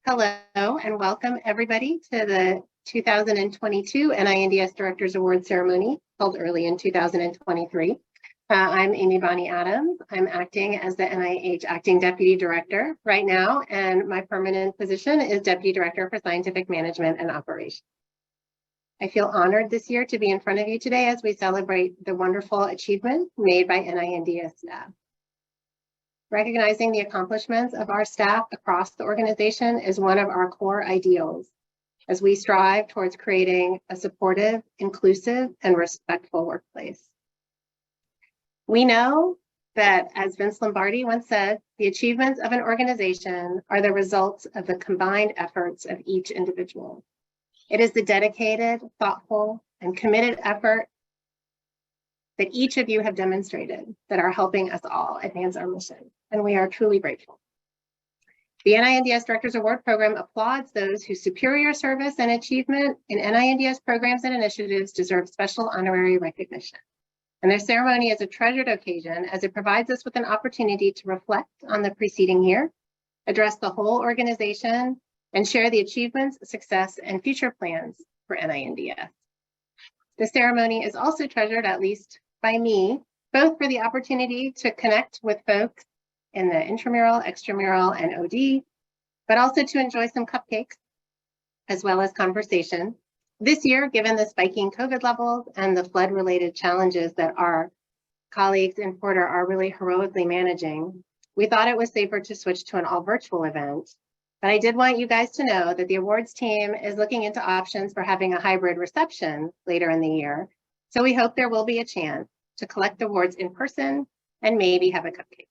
Hello and welcome everybody to the 2022 NINDS Directors Award Ceremony held early in 2023. I'm Amy Bonnie Adams. I'm acting as the NIH Acting Deputy Director right now, and my permanent position is Deputy Director for Scientific Management and Operations. I feel honored this year to be in front of you today as we celebrate the wonderful achievements made by NINDS staff. Recognizing the accomplishments of our staff across the organization is one of our core ideals as we strive towards creating a supportive, inclusive, and respectful workplace. We know that, as Vince Lombardi once said, the achievements of an organization are the results of the combined efforts of each individual. It is the dedicated, thoughtful, and committed effort that each of you have demonstrated that are helping us all advance our mission, and we are truly grateful. The NINDS Directors Award Program applauds those whose superior service and achievement in NINDS programs and initiatives deserve special honorary recognition. And their ceremony is a treasured occasion as it provides us with an opportunity to reflect on the preceding year, address the whole organization, and share the achievements, success, and future plans for NINDS. The ceremony is also treasured, at least by me, both for the opportunity to connect with folks in the intramural, extramural, and OD, but also to enjoy some cupcakes, as well as conversation. This year, given the spiking COVID levels and the flood-related challenges that our colleagues in Porter are really heroically managing, we thought it was safer to switch to an all-virtual event. But I did want you guys to know that the awards team is looking into options for having a hybrid reception later in the year. So we hope there will be a chance to collect awards in person and maybe have a cupcake.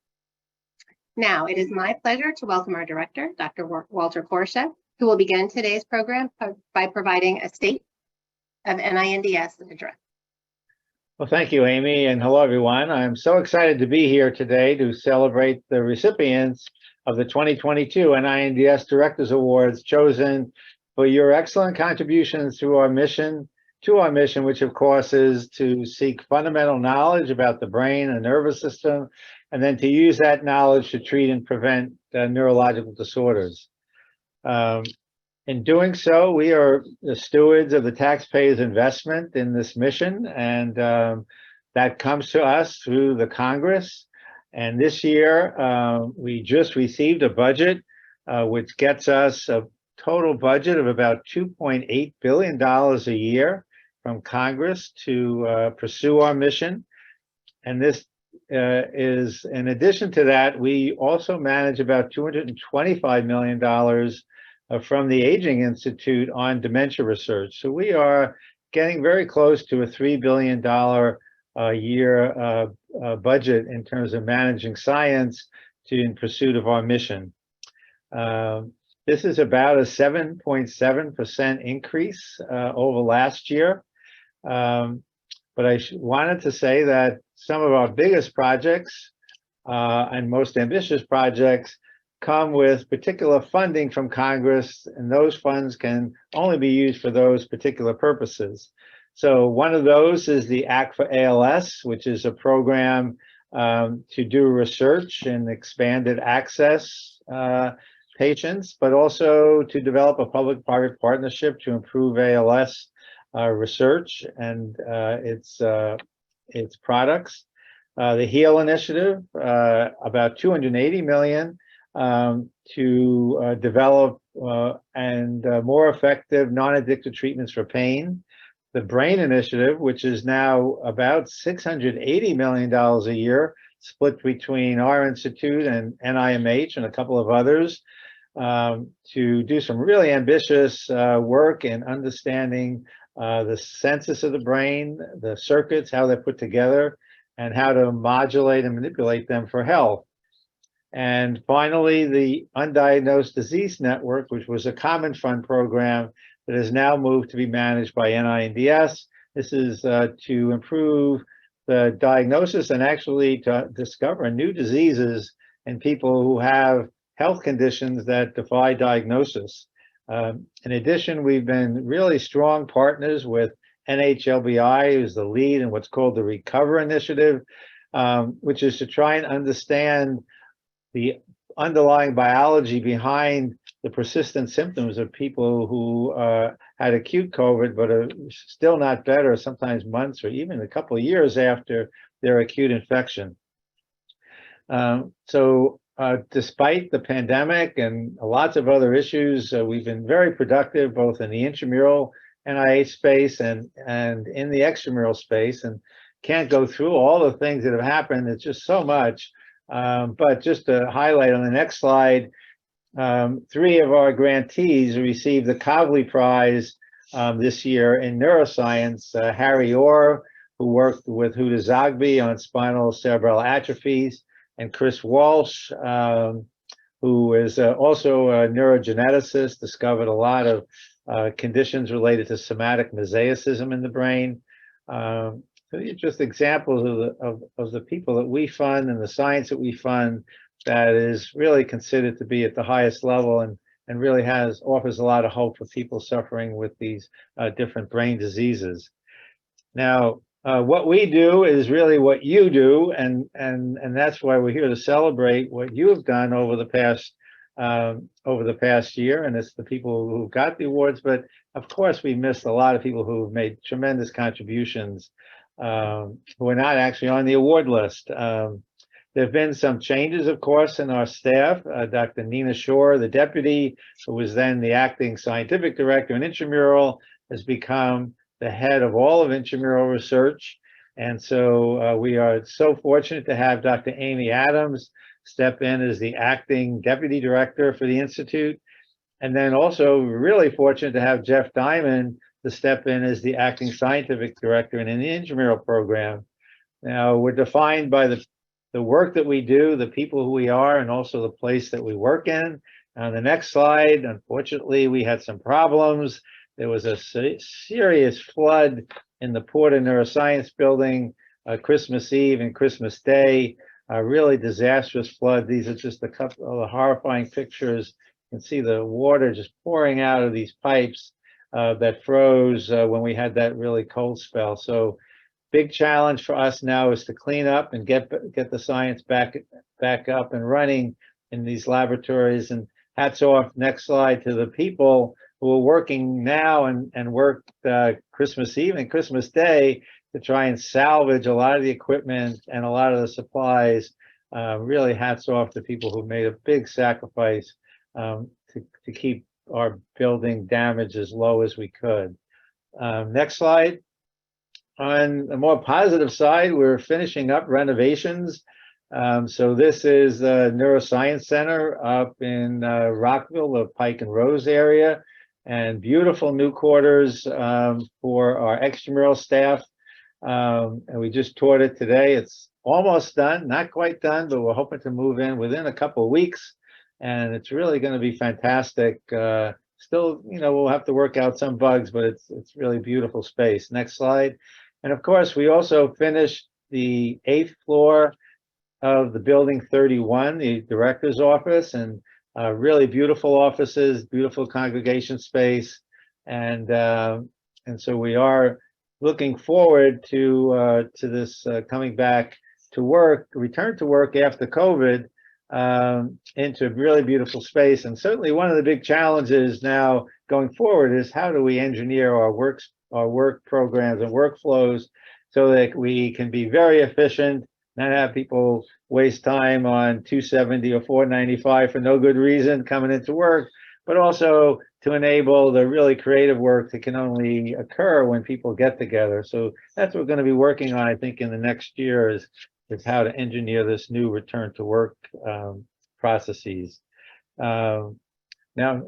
Now, it is my pleasure to welcome our director, Dr. Walter Korshek, who will begin today's program by providing a State of NINDS address. Well, thank you, Amy, and hello, everyone. I'm so excited to be here today to celebrate the recipients of the 2022 NINDS Directors Awards chosen for your excellent contributions to our mission, which of course is to seek fundamental knowledge about the brain and nervous system, and then to use that knowledge to treat and prevent neurological disorders. In doing so, we are the stewards of the taxpayers' investment in this mission, and that comes to us through the Congress. And this year, we just received a budget which gets us a total budget of about $2.8 billion a year from Congress to pursue our mission. And this is, in addition to that, we also manage about $225 million from the Aging Institute on dementia research. So we are getting very close to a $3 billion a year budget in terms of managing science in pursuit of our mission. This is about a 7.7% increase over last year. But I wanted to say that some of our biggest projects and most ambitious projects come with particular funding from Congress, and those funds can only be used for those particular purposes. So one of those is the Act for ALS, which is a program to do research in expanded access patients, but also to develop a public-private partnership to improve ALS research and its products. The HEAL initiative, about $280 million to develop and more effective non-addictive treatments for pain. The BRAIN initiative, which is now about $680 million a year, split between our institute and NIMH and a couple of others, to do some really ambitious work in understanding the census of the brain, the circuits, how they're put together, and how to modulate and manipulate them for health. And finally, the Undiagnosed Disease Network, which was a common fund program that has now moved to be managed by NINDS. This is to improve the diagnosis and actually to discover new diseases in people who have health conditions that defy diagnosis. In addition, we've been really strong partners with NHLBI, who's the lead in what's called the Recover Initiative, which is to try and understand the underlying biology behind the persistent symptoms of people who had acute COVID, but are still not better, sometimes months or even a couple of years after their acute infection. Despite the pandemic and lots of other issues, we've been very productive both in the intramural NIH space and in the extramural space, and can't go through all the things that have happened. It's just so much. But just to highlight on the next slide, 3 of our grantees received the Kavli Prize this year in neuroscience. Harry Orr, who worked with Huda Zogby on spinal cerebral atrophies, and Chris Walsh, who is also a neurogeneticist, discovered a lot of conditions related to somatic mosaicism in the brain. So these are just examples of the people that we fund and the science that we fund that is really considered to be at the highest level and really offers a lot of hope for people suffering with these different brain diseases. Now, what we do is really what you do, and that's why we're here to celebrate what you have done over the past year, and it's the people who got the awards. But of course, we missed a lot of people who have made tremendous contributions who are not actually on the award list. There have been some changes, of course, in our staff. Dr. Nina Shore, the deputy, who was then the acting scientific director in intramural, has become the head of all of intramural research. And so we are so fortunate to have Dr. Amy Adams step in as the acting deputy director for the Institute. And then also really fortunate to have Jeff Diamond to step in as the acting scientific director in the intramural program. Now, we're defined by the work that we do, the people who we are, and also the place that we work in. On the next slide, unfortunately, we had some problems. There was a serious flood in the Porter Neuroscience building, Christmas Eve and Christmas Day, a really disastrous flood. These are just a couple of the horrifying pictures. You can see the water just pouring out of these pipes that froze when we had that really cold spell. So big challenge for us now is to clean up and get the science back up and running in these laboratories. And hats off, next slide, to the people who are working now and worked Christmas Eve and Christmas Day to try and salvage a lot of the equipment and a lot of the supplies. Really hats off to people who made a big sacrifice to keep our building damage as low as we could. Next slide. On the more positive side, we're finishing up renovations. So this is the Neuroscience Center up in Rockville, the Pike and Rose area, and beautiful new quarters for our extramural staff. And we just toured it today. It's almost done, not quite done, but we're hoping to move in within a couple of weeks. And it's really going to be fantastic. Still, we'll have to work out some bugs, but it's really beautiful space. Next slide. And of course, we also finished the 8th floor of the building 31, the director's office, and really beautiful offices, beautiful congregation space. And so we are looking forward to this coming back to work, return to work after COVID, into a really beautiful space. And certainly one of the big challenges now going forward is how do we engineer our work programs and workflows so that we can be very efficient, not have people waste time on 270 or 495 for no good reason coming into work, but also to enable the really creative work that can only occur when people get together. So that's what we're going to be working on, I think, in the next year is how to engineer this new return to work processes. Now,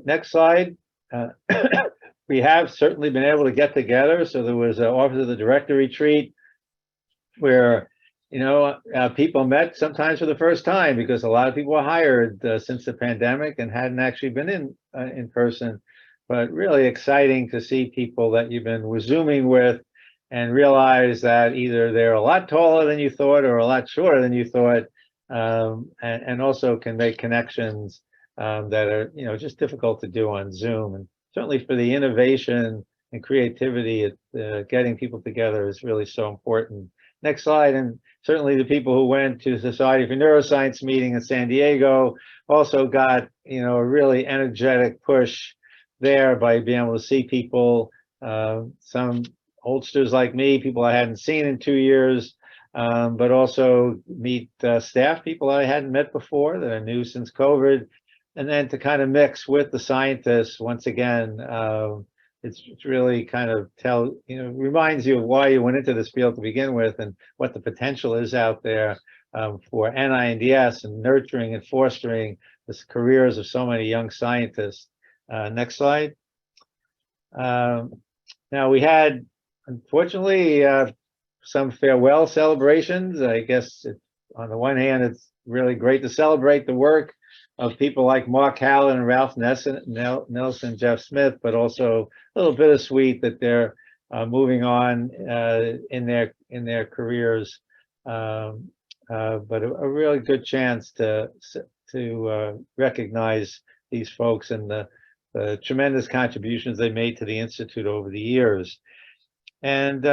next slide. We have certainly been able to get together. So there was an Office of the Director retreat where people met sometimes for the first time because a lot of people were hired since the pandemic and hadn't actually been in person. But really exciting to see people that you've been Zooming with and realize that either they're a lot taller than you thought or a lot shorter than you thought, and also can make connections that are just difficult to do on Zoom. And certainly for the innovation and creativity, getting people together is really so important. next slide. And certainly the people who went to the Society for Neuroscience meeting in San Diego also got, a really energetic push there by being able to see people, some oldsters like me, people I hadn't seen in 2 years, but also meet staff people I hadn't met before that I knew since COVID, and then to kind of mix with the scientists once again. It's really kind of reminds you of why you went into this field to begin with and what the potential is out there for NINDS and nurturing and fostering the careers of so many young scientists. Next slide. Now we had, unfortunately, some farewell celebrations. I guess on the one hand, it's really great to celebrate the work of people like Mark Hallen and Ralph Nelson, Jeff Smith, but also a little bittersweet that they're moving on in their careers. But a really good chance to recognize these folks and the tremendous contributions they made to the Institute over the years. And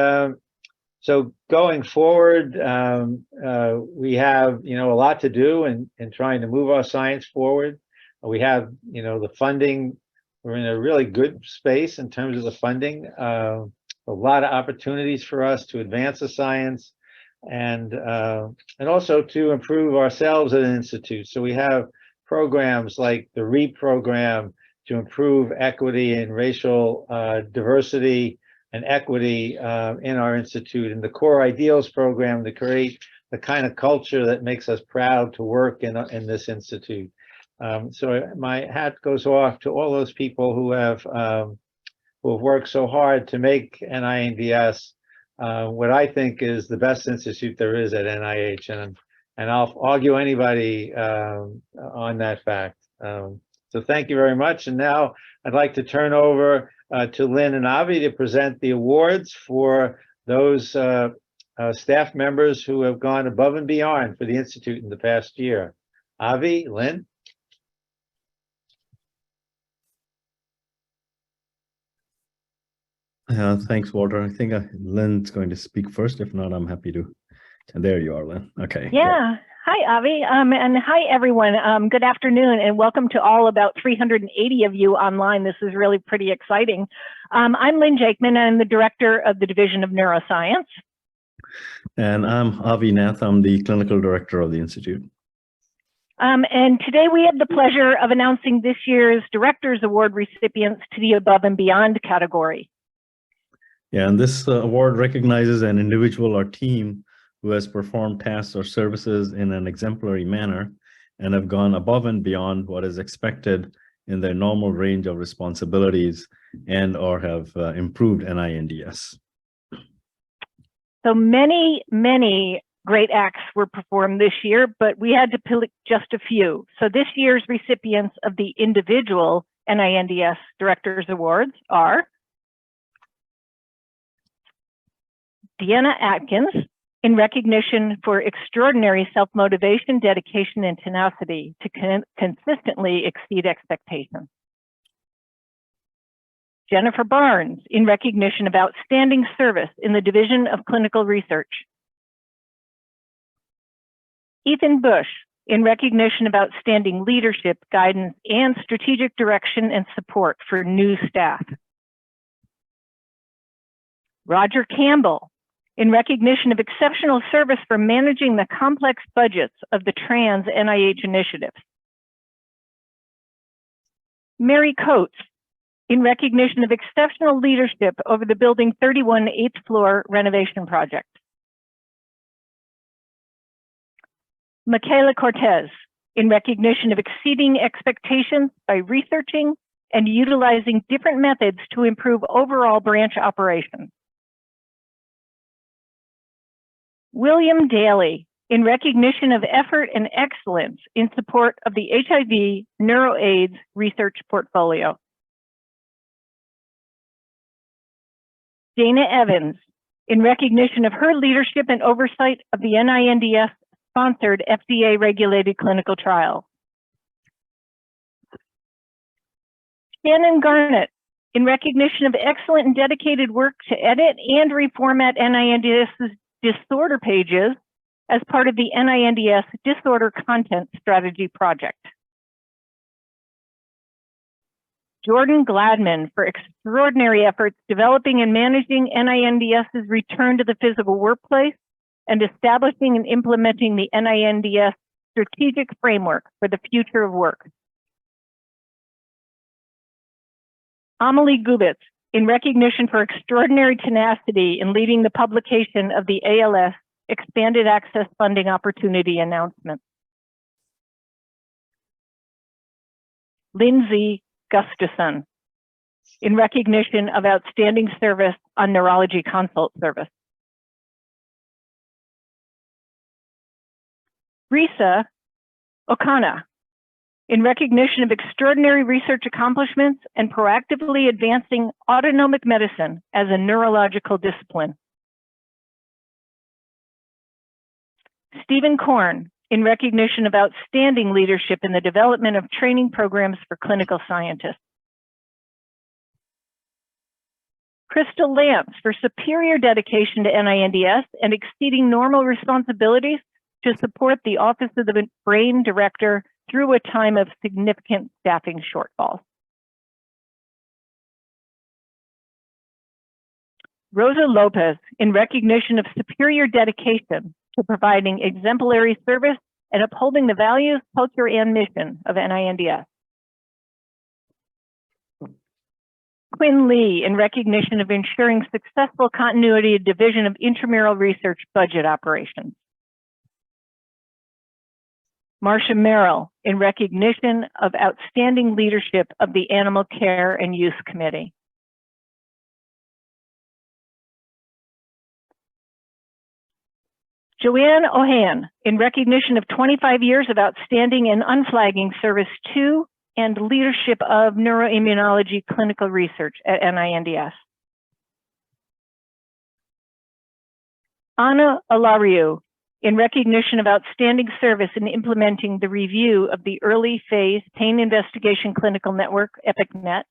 so going forward, we have, a lot to do in trying to move our science forward. We have, the funding. We're in a really good space in terms of the funding. A lot of opportunities for us to advance the science and also to improve ourselves at an institute. So we have programs like the REAP program to improve equity and racial diversity and equity in our institute, and the Core Ideals program to create the kind of culture that makes us proud to work in this institute. So my hat goes off to all those people who have worked so hard to make NINDS what I think is the best institute there is at NIH, and I'll argue anybody on that fact. So thank you very much. And now I'd like to turn over to Lynn and Avi to present the awards for those staff members who have gone above and beyond for the Institute in the past year. Avi, Lynn? Thanks, Walter. I think Lynn's going to speak first. If not, I'm happy to. And there you are, Lynn. Okay. Yeah. Hi, Avi, and hi, everyone. Good afternoon, and welcome to all about 380 of you online. This is really pretty exciting. I'm Lynn Jakeman, and I'm the Director of the Division of Neuroscience. And I'm Avi Nath. I'm the Clinical Director of the Institute. And today we have the pleasure of announcing this year's Directors Award recipients to the Above and Beyond category. Yeah, and this award recognizes an individual or team who has performed tasks or services in an exemplary manner and have gone above and beyond what is expected in their normal range of responsibilities and or have improved NINDS. So many great acts were performed this year, but we had to pick just a few. So this year's recipients of the individual NINDS Directors Awards are Deanna Atkins, in recognition for extraordinary self-motivation, dedication, and tenacity to consistently exceed expectations. Jennifer Barnes, in recognition of outstanding service in the Division of Clinical Research. Ethan Bush, in recognition of outstanding leadership, guidance, and strategic direction and support for new staff. Roger Campbell, in recognition of exceptional service for managing the complex budgets of the Trans NIH initiatives. Mary Coates, in recognition of exceptional leadership over the Building 31 8th floor renovation project. Michaela Cortez, in recognition of exceeding expectations by researching and utilizing different methods to improve overall branch operations. William Daly, in recognition of effort and excellence in support of the HIV NeuroAIDS research portfolio. Dana Evans, in recognition of her leadership and oversight of the NINDS-sponsored FDA-regulated clinical trial. Shannon Garnett, in recognition of excellent and dedicated work to edit and reformat NINDS's disorder pages as part of the NINDS Disorder Content Strategy Project. Jordan Gladman for extraordinary efforts developing and managing NINDS's return to the physical workplace and establishing and implementing the NINDS strategic framework for the future of work. Amelie Gubitz, in recognition for extraordinary tenacity in leading the publication of the ALS Expanded Access Funding Opportunity announcement. Lindsay Gustafson, in recognition of outstanding service on neurology consult service. Risa Okana, in recognition of extraordinary research accomplishments and proactively advancing autonomic medicine as a neurological discipline. Stephen Korn, in recognition of outstanding leadership in the development of training programs for clinical scientists. Crystal Lance, for superior dedication to NINDS and exceeding normal responsibilities to support the Office of the Brain Director through a time of significant staffing shortfalls. Rosa Lopez, in recognition of superior dedication to providing exemplary service and upholding the values, culture, and mission of NINDS. Quinn Lee, in recognition of ensuring successful continuity of Division of Intramural Research budget operations. Marcia Merrill, in recognition of outstanding leadership of the Animal Care and Use Committee. Joanne Ohan, in recognition of 25 years of outstanding and unflagging service to and leadership of neuroimmunology clinical research at NINDS. Anna Alariu, in recognition of outstanding service in implementing the review of the Early Phase Pain Investigation Clinical Network, EPICNet,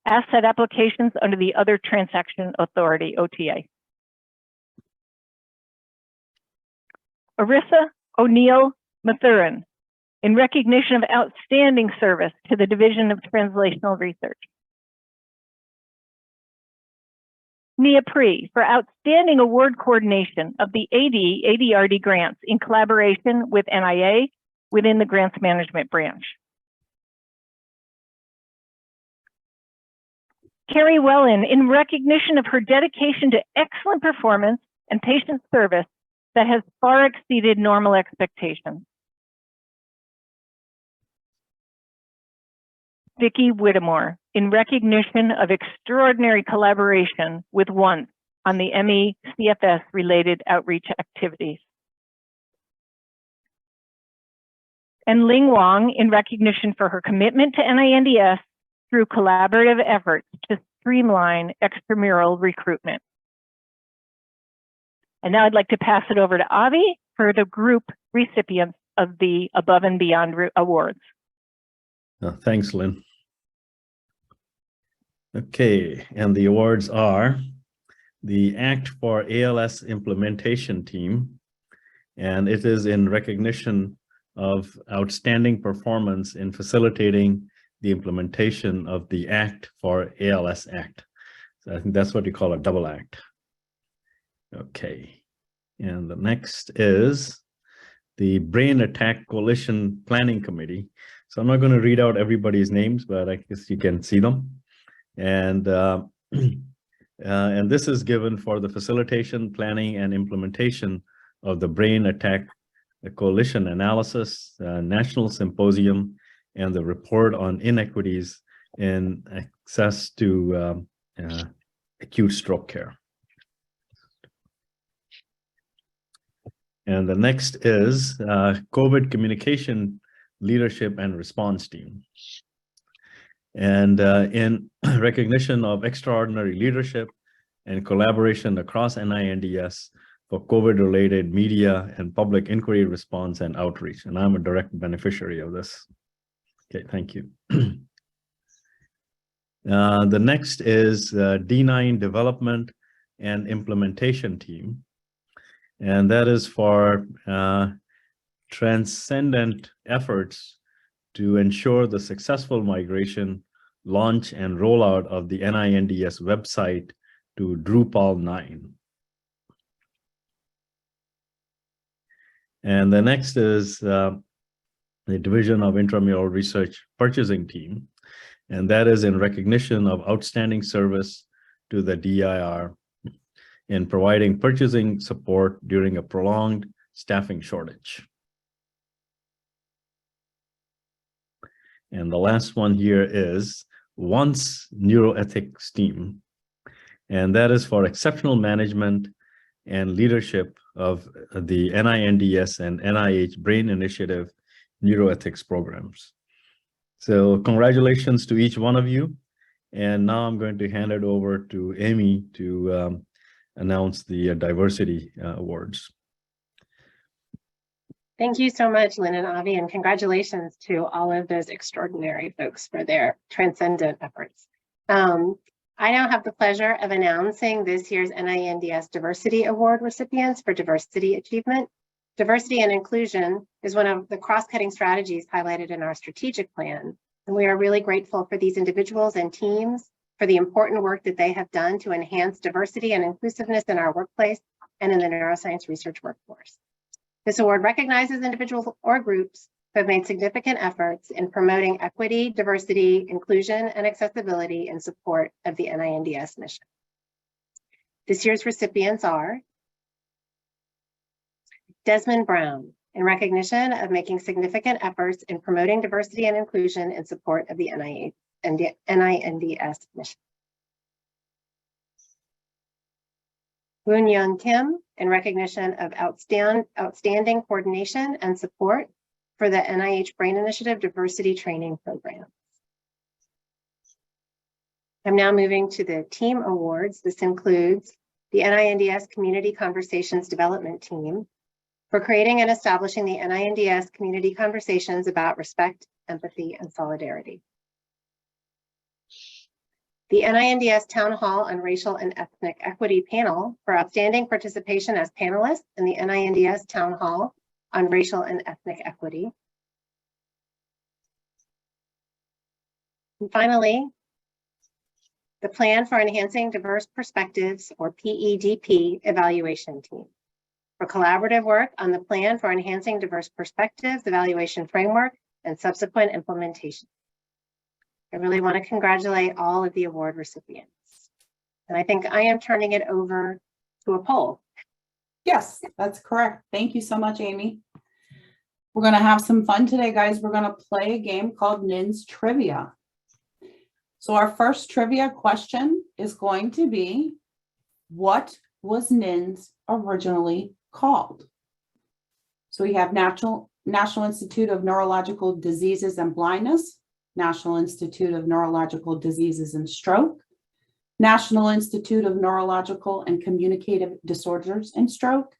asset applications under the Other Transaction Authority, OTA. Arissa O'Neill Mathurin, in recognition of outstanding service to the Division of Translational Research. Nia Pri, for outstanding award coordination of the AD/ADRD grants in collaboration with NIA within the Grants Management Branch. Carrie Wellen, in recognition of her dedication to excellent performance and patient service that has far exceeded normal expectations. Vicki Whittemore, in recognition of extraordinary collaboration with ONCE on the ME/CFS related outreach activities. And Ling Wang, in recognition for her commitment to NINDS through collaborative efforts to streamline extramural recruitment. And now I'd like to pass it over to Avi for the group recipients of the Above and Beyond Awards. Thanks, Lynn. Okay, and the awards are the ACT for ALS Implementation Team, and it is in recognition of outstanding performance in facilitating the implementation of the ACT for ALS Act. So I think that's what you call a double ACT. Okay, and the next is the Brain Attack Coalition Planning Committee. So I'm not going to read out everybody's names, but I guess you can see them. And this is given for the facilitation, planning, and implementation of the Brain Attack Coalition analysis, national symposium, and the report on inequities in access to acute stroke care. And the next is COVID Communication Leadership and Response Team. And in recognition of extraordinary leadership and collaboration across NINDS for COVID-related media and public inquiry response and outreach. And I'm a direct beneficiary of this. Okay, thank you. The next is D9 Development and Implementation Team. and that is for transcendent efforts to ensure the successful migration, launch, and rollout of the NINDS website to Drupal 9. And the next is the Division of Intramural Research Purchasing Team, and that is in recognition of outstanding service to the DIR in providing purchasing support during a prolonged staffing shortage. And the last one here is ONCE Neuroethics Team, and that is for exceptional management and leadership of the NINDS and NIH Brain Initiative neuroethics programs. So congratulations to each one of you. And now I'm going to hand it over to Amy to announce the diversity awards. Thank you so much, Lynn and Avi, and congratulations to all of those extraordinary folks for their transcendent efforts. I now have the pleasure of announcing this year's NINDS Diversity Award recipients for diversity achievement. Diversity and inclusion is one of the cross-cutting strategies highlighted in our strategic plan, and we are really grateful for these individuals and teams for the important work that they have done to enhance diversity and inclusiveness in our workplace and in the neuroscience research workforce. This award recognizes individuals or groups who have made significant efforts in promoting equity, diversity, inclusion, and accessibility in support of the NINDS mission. This year's recipients are Desmond Brown, in recognition of making significant efforts in promoting diversity and inclusion in support of the NINDS mission. Woon Young Kim, in recognition of outstanding coordination and support for the NIH Brain Initiative Diversity Training Program. I'm now moving to the team awards. This includes the NINDS Community Conversations Development Team for creating and establishing the NINDS community conversations about respect, empathy, and solidarity. The NINDS Town Hall on Racial and Ethnic Equity Panel for outstanding participation as panelists in the NINDS Town Hall on Racial and Ethnic Equity. And finally, the Plan for Enhancing Diverse Perspectives, or PEDP, evaluation team for collaborative work on the Plan for Enhancing Diverse Perspectives evaluation framework and subsequent implementation. I really want to congratulate all of the award recipients. And I think I am turning it over to a poll. Yes, that's correct. Thank you so much, Amy. We're going to have some fun today, guys. We're going to play a game called NINDS Trivia. So our first trivia question is going to be, what was NINDS originally called? So we have National Institute of Neurological Diseases and Blindness, National Institute of Neurological Diseases and Stroke, National Institute of Neurological and Communicative Disorders and Stroke,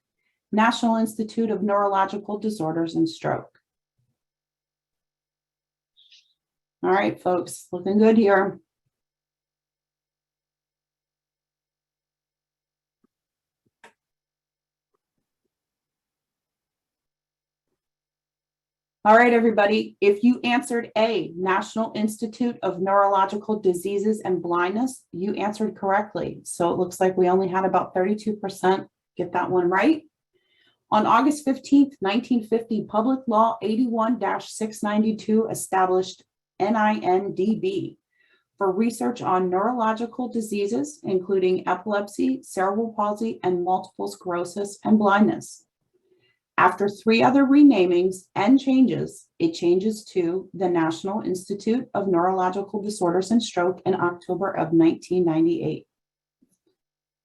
National Institute of Neurological Disorders and Stroke. All right, folks, looking good here. All right, everybody, if you answered A, National Institute of Neurological Diseases and Blindness, you answered correctly. So it looks like we only had about 32% get that one right. On August 15th, 1950, Public Law 81-692 established NINDB for research on neurological diseases, including epilepsy, cerebral palsy, and multiple sclerosis and blindness. After 3 other renamings and changes, it changes to the National Institute of Neurological Disorders and Stroke in October of 1998.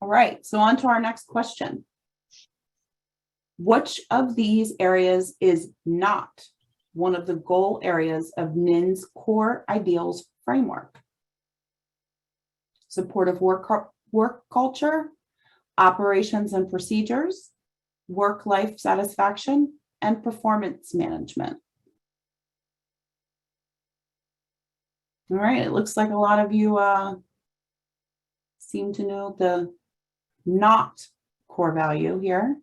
All right, so on to our next question. Which of these areas is not one of the goal areas of NINDS core ideals framework? Supportive work culture, operations and procedures, work-life satisfaction, and performance management. All right, it looks like a lot of you seem to know the not core value here.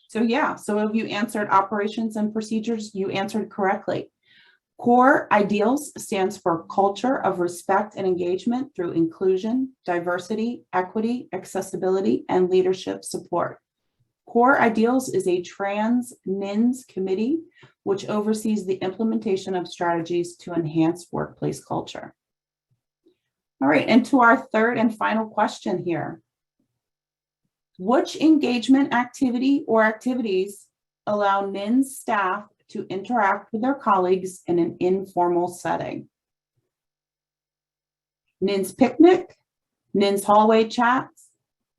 So yeah, so if you answered operations and procedures, you answered correctly. Core ideals stands for culture of respect and engagement through inclusion, diversity, equity, accessibility, and leadership support. Core Ideals is a trans NINDS committee which oversees the implementation of strategies to enhance workplace culture. All right, and to our third and final question here. Which engagement activity or activities allow NINDS staff to interact with their colleagues in an informal setting? NINDS picnic, NINDS hallway chats,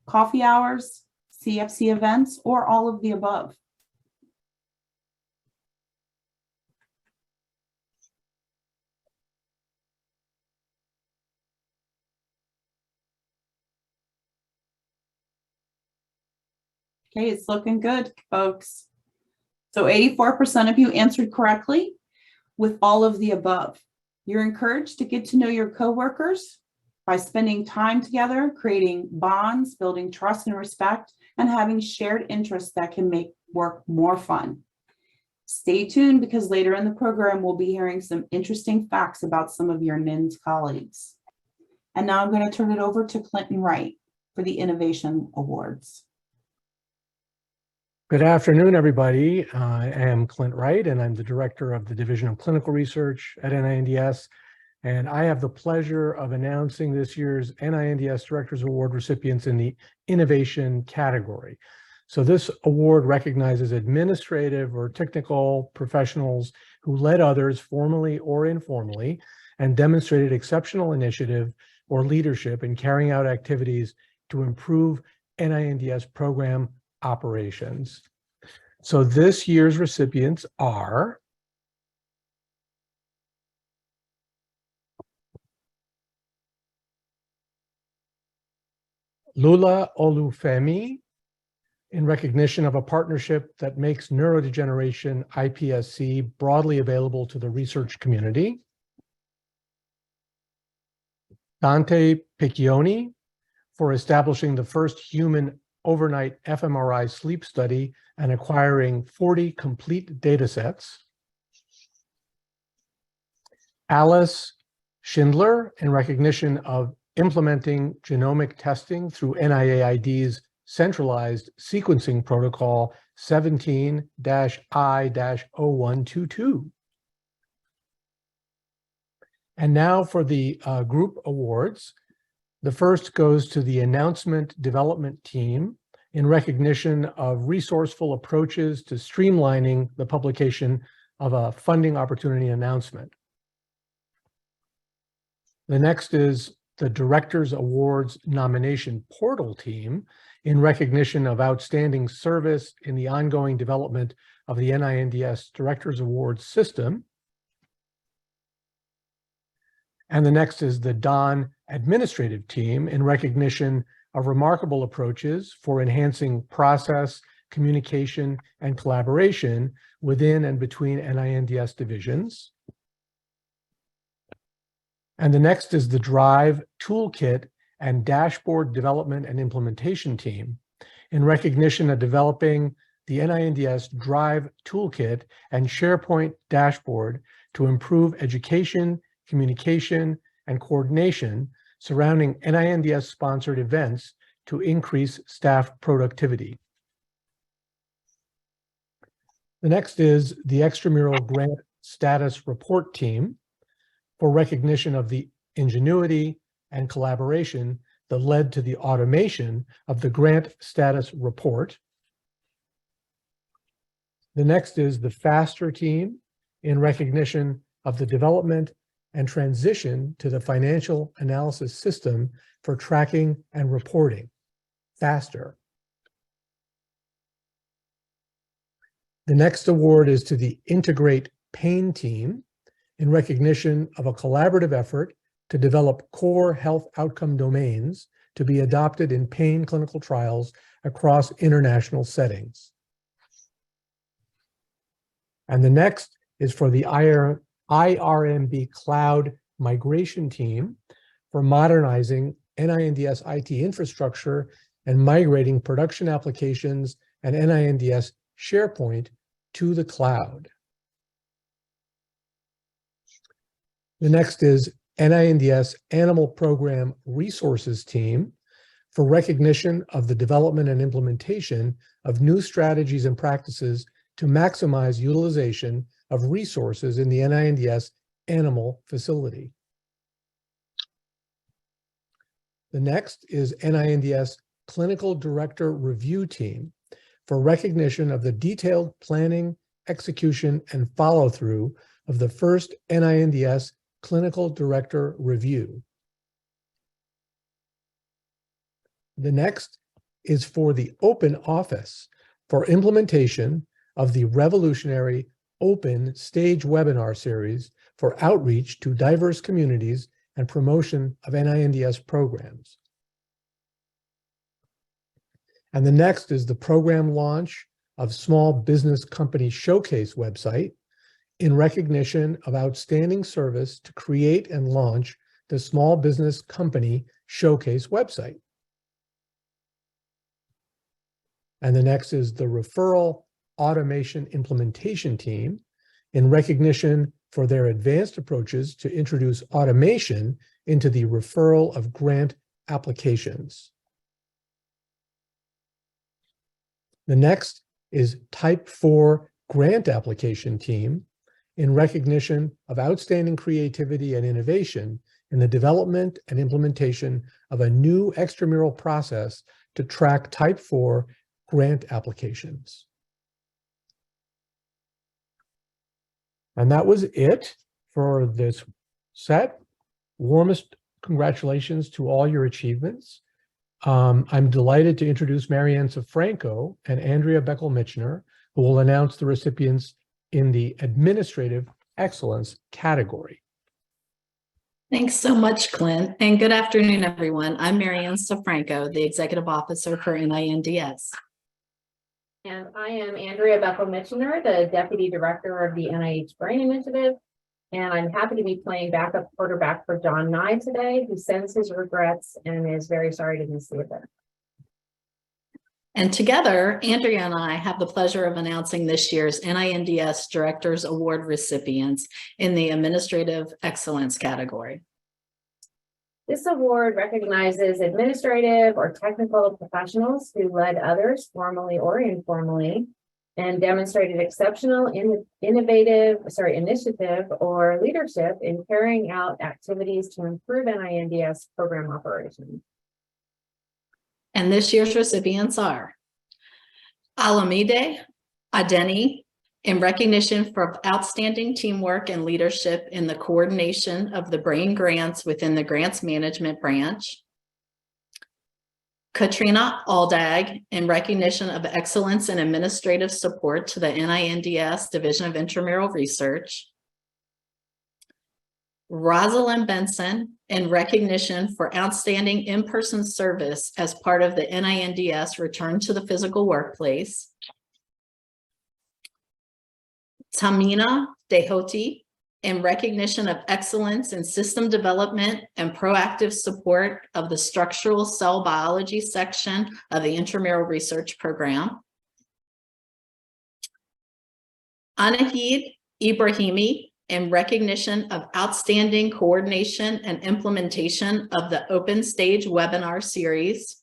coffee hours, CFC events, or all of the above? Okay, it's looking good, folks. So 84% of you answered correctly with all of the above. You're encouraged to get to know your coworkers by spending time together, creating bonds, building trust and respect, and having shared interests that can make work more fun. Stay tuned because later in the program, we'll be hearing some interesting facts about some of your NINDS colleagues. And now I'm going to turn it over to Clinton Wright for the Innovation Awards. Good afternoon, everybody. I am Clint Wright, and I'm the Director of the Division of Clinical Research at NINDS. And I have the pleasure of announcing this year's NINDS Directors Award recipients in the Innovation category. So this award recognizes administrative or technical professionals who led others formally or informally and demonstrated exceptional initiative or leadership in carrying out activities to improve NINDS program operations. So this year's recipients are Lula Olufemi, in recognition of a partnership that makes neurodegeneration iPSC broadly available to the research community. Dante Piccioni, for establishing the first human overnight fMRI sleep study and acquiring 40 complete data sets. Alice Schindler, in recognition of implementing genomic testing through NIAID's centralized sequencing protocol 17-I-0122. And now for the group awards. The first goes to the announcement development team in recognition of resourceful approaches to streamlining the publication of a funding opportunity announcement. The next is the Directors Awards nomination portal team in recognition of outstanding service in the ongoing development of the NINDS Directors Awards system. And the next is the DON administrative team in recognition of remarkable approaches for enhancing process, communication, and collaboration within and between NINDS divisions. And the next is the Drive Toolkit and Dashboard Development and Implementation team in recognition of developing the NINDS Drive Toolkit and SharePoint dashboard to improve education, communication, and coordination surrounding NINDS-sponsored events to increase staff productivity. The next is the Extramural Grant Status Report team for recognition of the ingenuity and collaboration that led to the automation of the grant status report. The next is the FASTER team in recognition of the development and transition to the financial analysis system for tracking and reporting, FASTER. The next award is to the Integrate Pain team in recognition of a collaborative effort to develop core health outcome domains to be adopted in pain clinical trials across international settings. And the next is for the IRMB Cloud Migration Team for modernizing NINDS IT infrastructure and migrating production applications and NINDS SharePoint to the cloud. The next is NINDS Animal Program Resources Team for recognition of the development and implementation of new strategies and practices to maximize utilization of resources in the NINDS animal facility. The next is NINDS Clinical Director Review Team for recognition of the detailed planning, execution, and follow-through of the first NINDS Clinical Director Review. The next is for the Open Office for implementation of the revolutionary Open Stage webinar series for outreach to diverse communities and promotion of NINDS programs. And the next is the program launch of Small Business Company Showcase website in recognition of outstanding service to create and launch the Small Business Company Showcase website. And the next is the Referral Automation Implementation Team in recognition for their advanced approaches to introduce automation into the referral of grant applications. The next is Type 4 Grant Application Team in recognition of outstanding creativity and innovation in the development and implementation of a new extramural process to track Type 4 grant applications. And that was it for this set. Warmest congratulations to all your achievements. I'm delighted to introduce Marianne Safranco and Andrea Beckel-Michener, who will announce the recipients in the Administrative Excellence category. Thanks so much, Clint, and good afternoon, everyone. I'm Marianne Safranco, the Executive Officer for NINDS. And I am Andrea Beckel-Michener, the Deputy Director of the NIH Brain Initiative. And I'm happy to be playing backup quarterback for John Nye today, who sends his regrets and is very sorry to miss the event. And together, Andrea and I have the pleasure of announcing this year's NINDS Directors Award recipients in the Administrative Excellence category. This award recognizes administrative or technical professionals who led others formally or informally and demonstrated exceptional initiative or leadership in carrying out activities to improve NINDS program operations. And this year's recipients are Alamide Adeni in recognition for outstanding teamwork and leadership in the coordination of the brain grants within the grants management branch. Katrina Aldag in recognition of excellence in administrative support to the NINDS Division of Intramural Research. Rosalind Benson in recognition for outstanding in-person service as part of the NINDS Return to the Physical Workplace. Tamina Dehoti in recognition of excellence in system development and proactive support of the structural cell biology section of the Intramural Research Program. Anahid Ibrahimi in recognition of outstanding coordination and implementation of the Open Stage webinar series.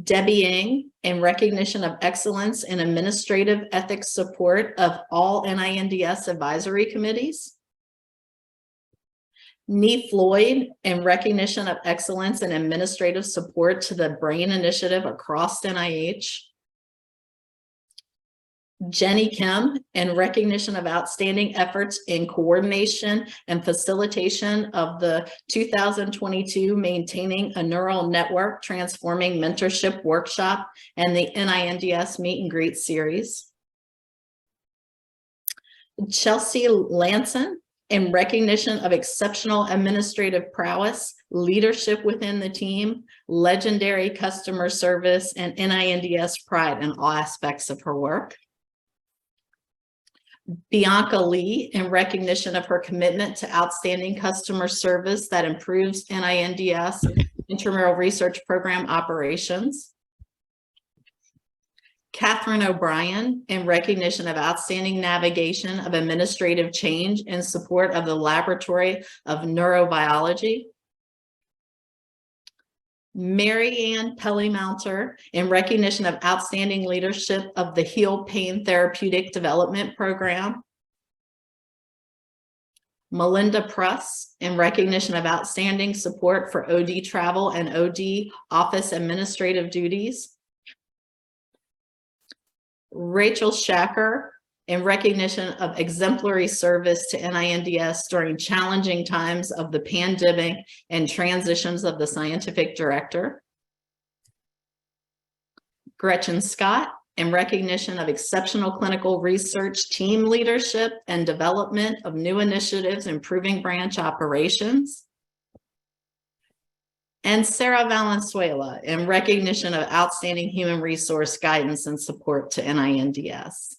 Debbie Ng in recognition of excellence in administrative ethics support of all NINDS advisory committees. Nee Floyd in recognition of excellence in administrative support to the Brain Initiative across NIH. Jenny Kim in recognition of outstanding efforts in coordination and facilitation of the 2022 Maintaining a Neural Network Transforming Mentorship Workshop and the NINDS Meet and Greet series. Chelsea Lanson in recognition of exceptional administrative prowess, leadership within the team, legendary customer service, and NINDS pride in all aspects of her work. Bianca Lee in recognition of her commitment to outstanding customer service that improves NINDS Intramural Research Program operations. Catherine O'Brien, in recognition of outstanding navigation of administrative change in support of the Laboratory of Neurobiology. Mary Ann Pelly-Mounter, in recognition of outstanding leadership of the Heal Pain Therapeutic Development Program. Melinda Pruss, in recognition of outstanding support for OD travel and OD office administrative duties. Rachel Shacker, in recognition of exemplary service to NINDS during challenging times of the pandemic and transitions of the scientific director. Gretchen Scott, in recognition of exceptional clinical research team leadership and development of new initiatives improving branch operations. And Sarah Valenzuela, in recognition of outstanding human resource guidance and support to NINDS.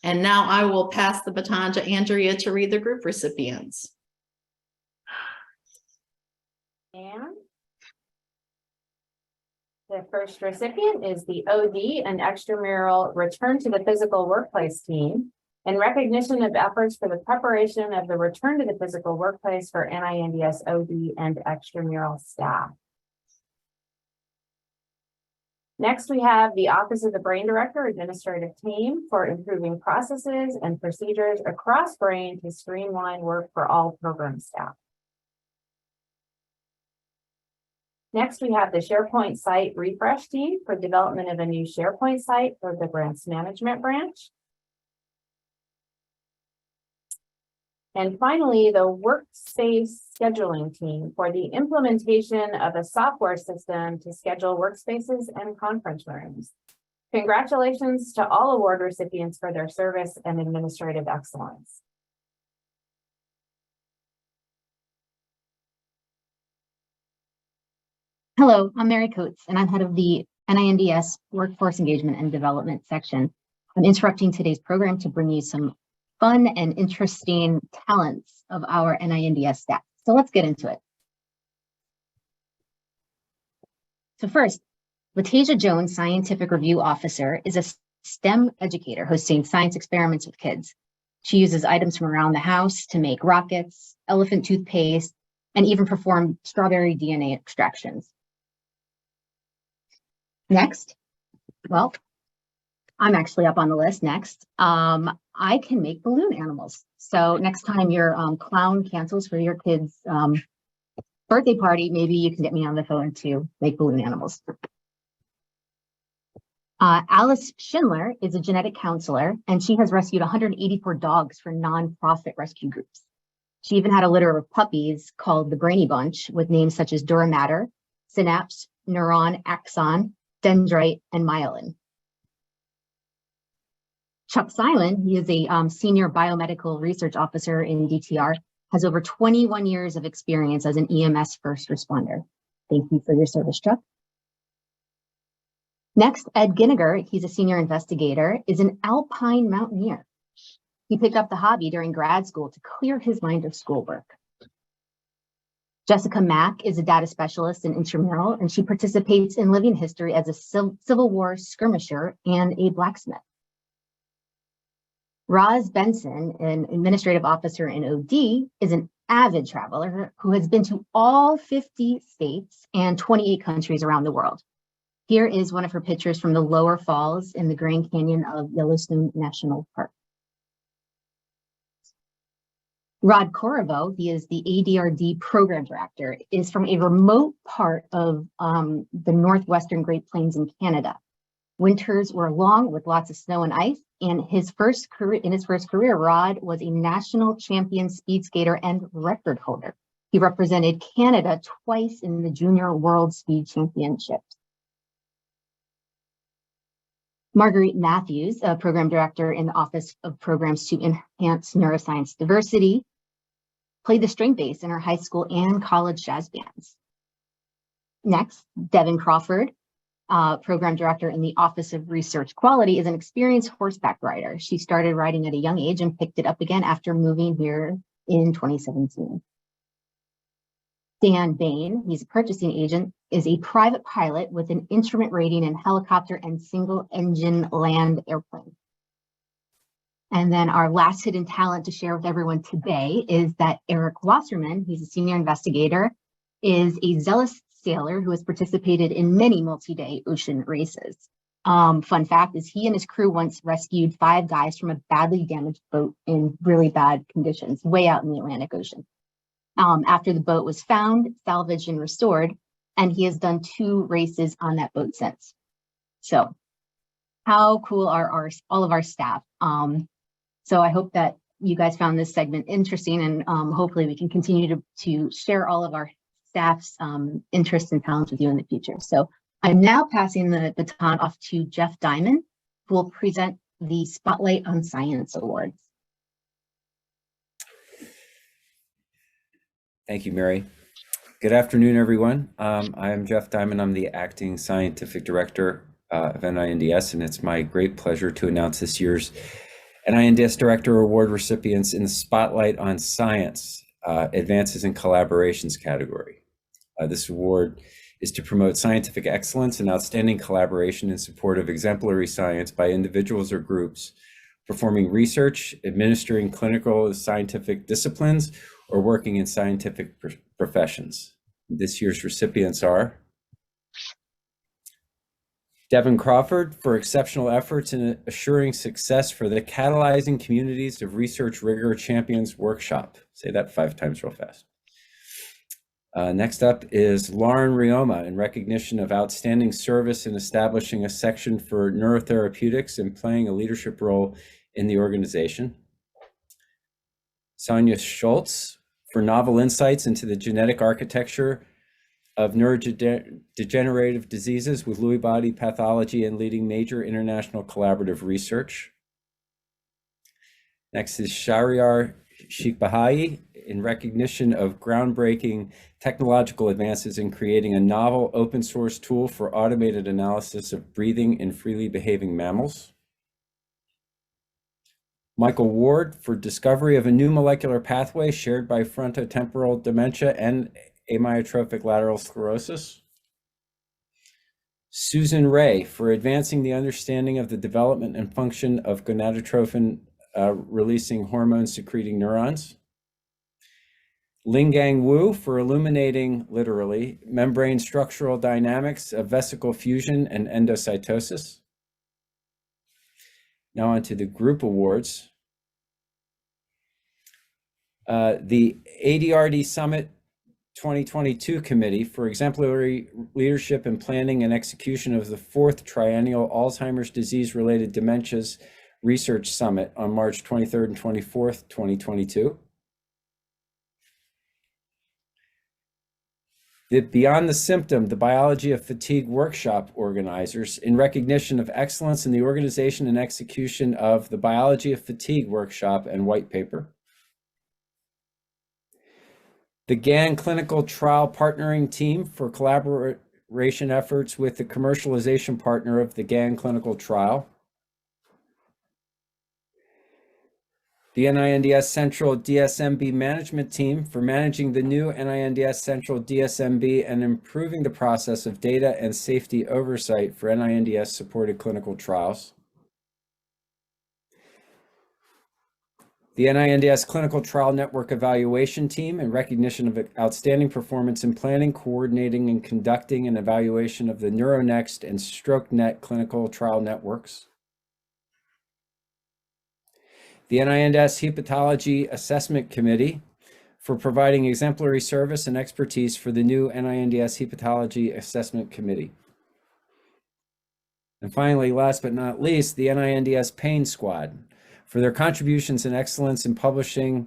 And now I will pass the baton to Andrea to read the group recipients. And the first recipient is the OD and extramural Return to the Physical Workplace team in recognition of efforts for the preparation of the return to the physical workplace for NINDS OD and extramural staff. Next, we have the Office of the Brain Director Administrative Team for improving processes and procedures across Brain to streamline work for all program staff. Next, we have the SharePoint Site Refresh Team for development of a new SharePoint site for the Grants Management Branch. And finally, the Workspace Scheduling Team for the implementation of a software system to schedule workspaces and conference rooms. Congratulations to all award recipients for their service and administrative excellence. Hello, I'm Mary Coates, and I'm head of the NINDS Workforce Engagement and Development section. I'm interrupting today's program to bring you some fun and interesting talents of our NINDS staff. So let's get into it. So first, Latasia Jones, Scientific Review Officer, is a STEM educator hosting science experiments with kids. She uses items from around the house to make rockets, elephant toothpaste, and even perform strawberry DNA extractions. Next, well, I'm actually up on the list next. I can make balloon animals. So next time your clown cancels for your kid's birthday party, maybe you can get me on the phone to make balloon animals. Alice Schindler is a genetic counselor, and she has rescued 184 dogs for nonprofit rescue groups. She even had a litter of puppies called the Brainy Bunch with names such as Duramatter, Synapse, Neuron, Axon, Dendrite, and Myelin. Chuck Simon, he is a senior biomedical research officer in DTR, has over 21 years of experience as an EMS first responder. Thank you for your service, Chuck. Next, Ed Ginniger, he's a senior investigator, is an alpine mountaineer. He picked up the hobby during grad school to clear his mind of schoolwork. Jessica Mack is a data specialist in intramural, and she participates in living history as a Civil War skirmisher and a blacksmith. Roz Benson, an administrative officer in OD, is an avid traveler who has been to all 50 states and 28 countries around the world. Here is one of her pictures from the lower falls in the Grand Canyon of Yellowstone National Park. Rod Corriveau, he is the ADRD program director, is from a remote part of the northwestern Great Plains in Canada. Winters were long with lots of snow and ice, and in his first career, Rod was a national champion speed skater and record holder. He represented Canada twice in the Junior World Speed Championships. Marguerite Matthews, a program director in the Office of Programs to Enhance Neuroscience Diversity, played the string bass in her high school and college jazz bands. Next, Devin Crawford, program director in the Office of Research Quality, is an experienced horseback rider. She started riding at a young age and picked it up again after moving here in 2017. Dan Bain, he's a purchasing agent, is a private pilot with an instrument rating in helicopter and single engine land airplane. And then our last hidden talent to share with everyone today is that Eric Wasserman, he's a senior investigator, is a zealous sailor who has participated in many multi-day ocean races. Fun fact is he and his crew once rescued 5 guys from a badly damaged boat in really bad conditions, way out in the Atlantic Ocean. After the boat was found, salvaged, and restored, and he has done 2 races on that boat since. So how cool are all of our staff? So I hope that you guys found this segment interesting, and hopefully we can continue to share all of our staff's interests and talents with you in the future. So I'm now passing the baton off to Jeff Diamond, who will present the Spotlight on Science Awards. Thank you, Mary. Good afternoon, everyone. I'm Jeff Diamond. I'm the Acting Scientific Director of NINDS, and it's my great pleasure to announce this year's NINDS Director Award recipients in the Spotlight on Science Advances in Collaborations category. This award is to promote scientific excellence and outstanding collaboration in support of exemplary science by individuals or groups performing research, administering clinical scientific disciplines, or working in scientific professions. This year's recipients are Devin Crawford for exceptional efforts in assuring success for the Catalyzing Communities of Research Rigor Champions Workshop. Say that 5 times real fast. Next up is Lauren Rioma in recognition of outstanding service in establishing a section for neurotherapeutics and playing a leadership role in the organization. Sonia Schultz for novel insights into the genetic architecture of neurodegenerative diseases with Lewy body pathology and leading major international collaborative research. Next is Shahryar Sheikh-Bahai in recognition of groundbreaking technological advances in creating a novel open source tool for automated analysis of breathing in freely behaving mammals. Michael Ward for discovery of a new molecular pathway shared by frontotemporal dementia and amyotrophic lateral sclerosis. Susan Ray for advancing the understanding of the development and function of gonadotrophin releasing hormone secreting neurons. Linggang Wu for illuminating, literally, membrane structural dynamics of vesicle fusion and endocytosis. Now on to the group awards. The ADRD Summit 2022 Committee for exemplary leadership in planning and execution of the 4th Triennial Alzheimer's Disease-Related Dementias Research Summit on March 23rd and 24th, 2022. The Beyond the Symptom, the Biology of Fatigue Workshop organizers in recognition of excellence in the organization and execution of the Biology of Fatigue Workshop and White Paper. The GAN Clinical Trial Partnering Team for collaboration efforts with the commercialization partner of the GAN Clinical Trial. The NINDS Central DSMB Management Team for managing the new NINDS Central DSMB and improving the process of data and safety oversight for NINDS supported clinical trials. The NINDS Clinical Trial Network Evaluation Team in recognition of outstanding performance in planning, coordinating, and conducting an evaluation of the NeuroNext and StrokeNet clinical trial networks. The NINDS Hepatology Assessment Committee for providing exemplary service and expertise for the new NINDS Hepatology Assessment Committee. And finally, last but not least, the NINDS Pain Squad for their contributions and excellence in publishing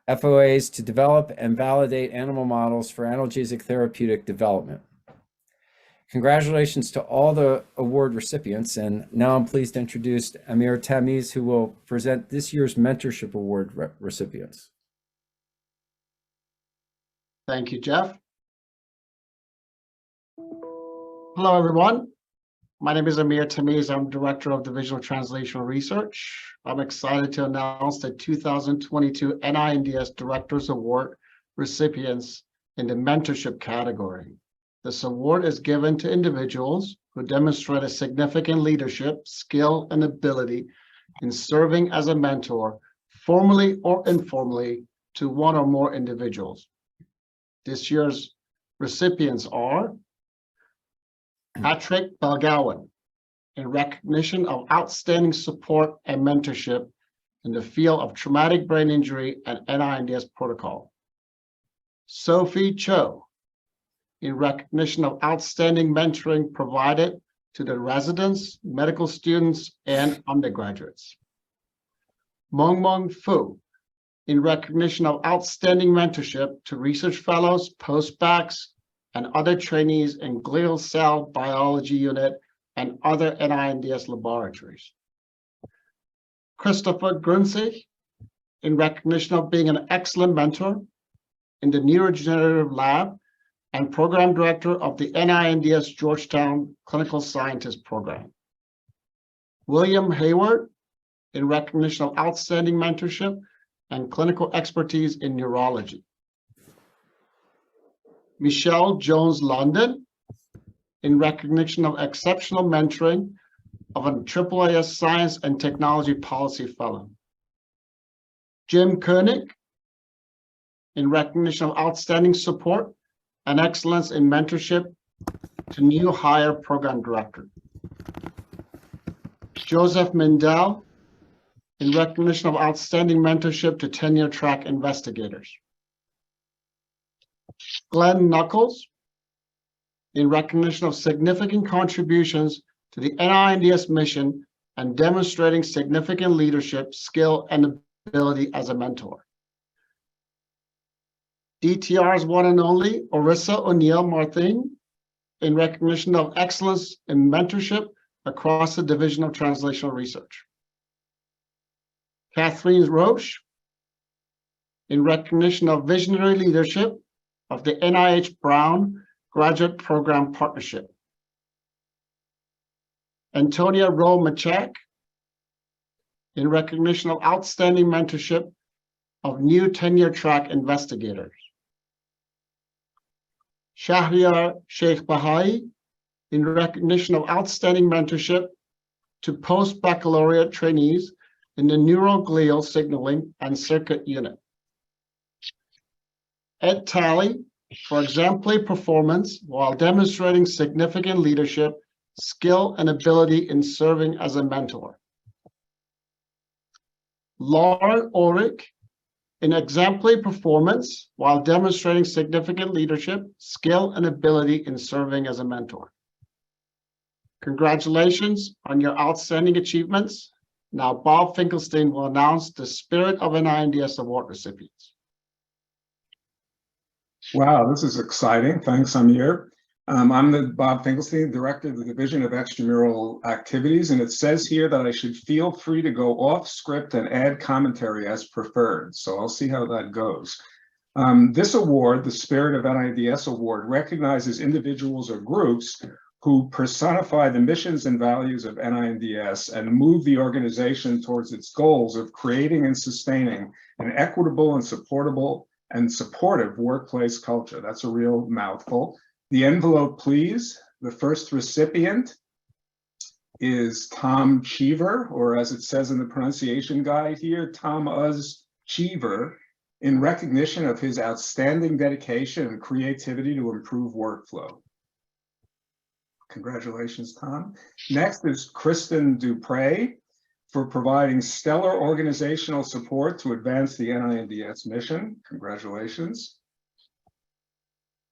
FOAs to develop and validate animal models for analgesic therapeutic development. Congratulations to all the award recipients, and now I'm pleased to introduce Amir Tamiz, who will present this year's Mentorship Award recipients. Thank you, Jeff. Hello, everyone. My name is Amir Tamiz. I'm Director of Division of Translational Research. I'm excited to announce the 2022 NINDS Directors Award recipients in the mentorship category. This award is given to individuals who demonstrate a significant leadership, skill, and ability in serving as a mentor, formally or informally, to one or more individuals. This year's recipients are Patrick Belgowan, in recognition of outstanding support and mentorship in the field of traumatic brain injury and NINDS protocol. Sophie Cho, in recognition of outstanding mentoring provided to the residents, medical students, and undergraduates. Mong Mong Fu, in recognition of outstanding mentorship to research fellows, postdocs, and other trainees in glial cell biology unit and other NINDS laboratories. Christopher Grunsey, in recognition of being an excellent mentor in the neurodegenerative lab and program director of the NINDS Georgetown Clinical Scientist Program. William Hayward, in recognition of outstanding mentorship and clinical expertise in neurology. Michelle Jones London, in recognition of exceptional mentoring of a AAAS Science and Technology Policy Fellow. Jim Koenig, in recognition of outstanding support and excellence in mentorship to new hire program director. Joseph Mindell, in recognition of outstanding mentorship to tenure track investigators. Glenn Knuckles, in recognition of significant contributions to the NINDS mission and demonstrating significant leadership, skill, and ability as a mentor. DTR's one and only Orissa O'Neill Martin, in recognition of excellence in mentorship across the Division of Translational Research. Kathleen Roche, in recognition of visionary leadership of the NIH Brown Graduate Program Partnership. Antonia Rowe Machak, in recognition of outstanding mentorship of new tenure track investigators. Shahriar Sheikh Bahai, in recognition of outstanding mentorship to post-baccalaureate trainees in the neuroglial signaling and circuit unit. Ed Talley, for exemplary performance while demonstrating significant leadership, skill, and ability in serving as a mentor. Laura Ulrich, in exemplary performance while demonstrating significant leadership, skill, and ability in serving as a mentor. Congratulations on your outstanding achievements. Now Bob Finkelstein will announce the Spirit of NINDS Award recipients. Wow, this is exciting. Thanks, Amir. I'm the Bob Finkelstein, Director of the Division of Extramural Activities, and it says here that I should feel free to go off script and add commentary as preferred. So I'll see how that goes. This award, the Spirit of NINDS Award, recognizes individuals or groups who personify the missions and values of NINDS and move the organization towards its goals of creating and sustaining an equitable and supportive workplace culture. That's a real mouthful. The envelope, please. The first recipient is Tom Cheever, or as it says in the pronunciation guide here, Tom Uz Cheever, in recognition of his outstanding dedication and creativity to improve workflow. Congratulations, Tom. Next is Kristen Dupre for providing stellar organizational support to advance the NINDS mission. Congratulations.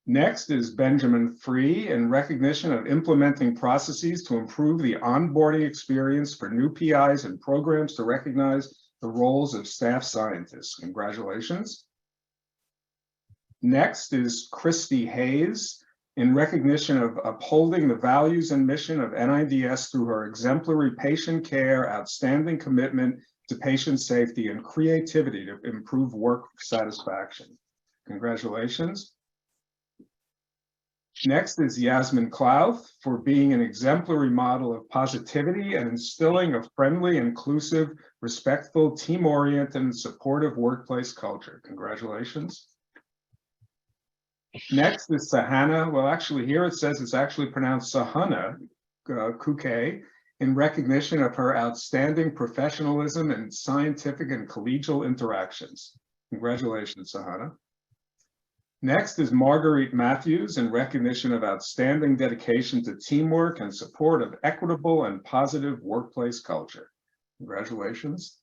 Next is Benjamin Free in recognition of implementing processes to improve the onboarding experience for new PIs and programs to recognize the roles of staff scientists. Congratulations. Next is Christy Hayes in recognition of upholding the values and mission of NINDS through her exemplary patient care, outstanding commitment to patient safety, and creativity to improve work satisfaction. Congratulations. Next is Yasmin Clouth for being an exemplary model of positivity and instilling a friendly, inclusive, respectful, team-oriented, and supportive workplace culture. Congratulations. Next is Sahana. Well, actually, here it says it's actually pronounced Sahana Kuke, in recognition of her outstanding professionalism and scientific and collegial interactions. Congratulations, Sahana. Next is Marguerite Matthews, in recognition of outstanding dedication to teamwork and support of equitable and positive workplace culture. Congratulations.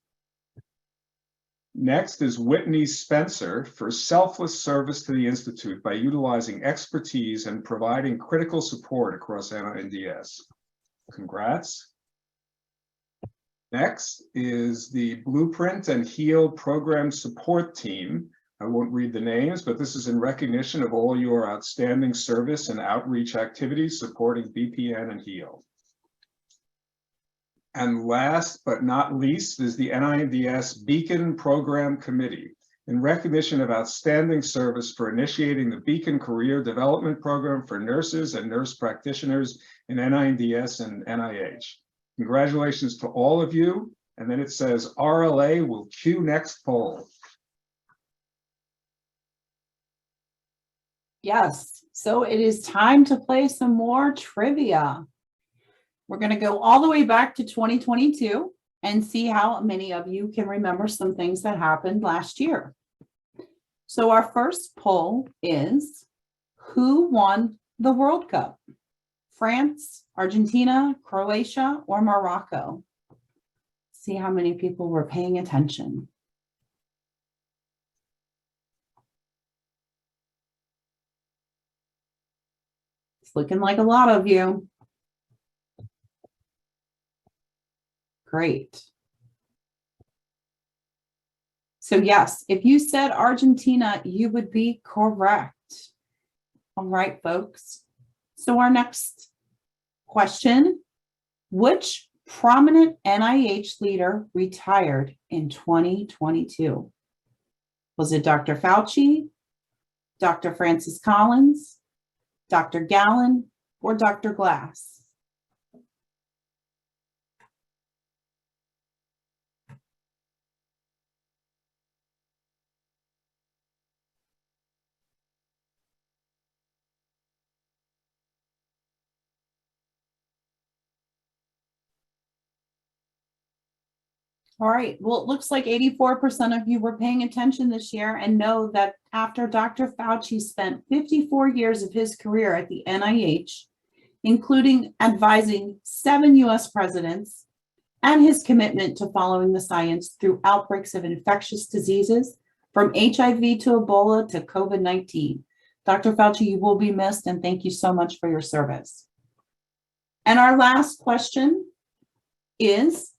Next is Whitney Spencer, for selfless service to the Institute by utilizing expertise and providing critical support across NINDS. Congrats. Next is the Blueprint and Heal Program Support Team. I won't read the names, but this is in recognition of all your outstanding service and outreach activities supporting BPN and HEAL. And last but not least is the NINDS Beacon Program Committee, in recognition of outstanding service for initiating the Beacon Career Development Program for nurses and nurse practitioners in NINDS and NIH. Congratulations to all of you. And then it says RLA will cue next poll. Yes, so it is time to play some more trivia. We're going to go all the way back to 2022 and see how many of you can remember some things that happened last year. So our first poll is, who won the World Cup? France, Argentina, Croatia, or Morocco? See how many people were paying attention. It's looking like a lot of you. Great. So yes, if you said Argentina, you would be correct. All right, folks. So our next question, which prominent NIH leader retired in 2022? Was it Dr. Fauci, Dr. Francis Collins, Dr. Gallen, or Dr. Glass? All right, well, it looks like 84% of you were paying attention this year and know that after Dr. Fauci spent 54 years of his career at the NIH, including advising 7 US presidents, and his commitment to following the science through outbreaks of infectious diseases, from HIV to Ebola to COVID-19. Dr. Fauci, you will be missed, and thank you so much for your service. And our last question is,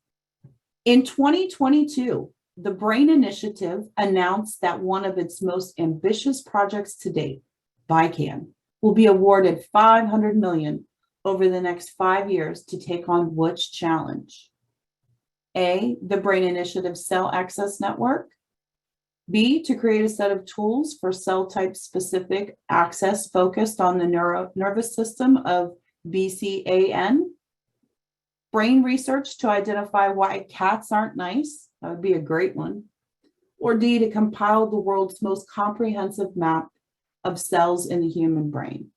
in 2022, the BRAIN Initiative announced that one of its most ambitious projects to date, BICAN, will be awarded $500 million over the next 5 years to take on which challenge? A, the BRAIN Initiative Cell Access Network. B, to create a set of tools for cell type specific access focused on the nervous system of BCAN. Brain research to identify why cats aren't nice. That would be a great one. Or D, to compile the world's most comprehensive map of cells in the human brain.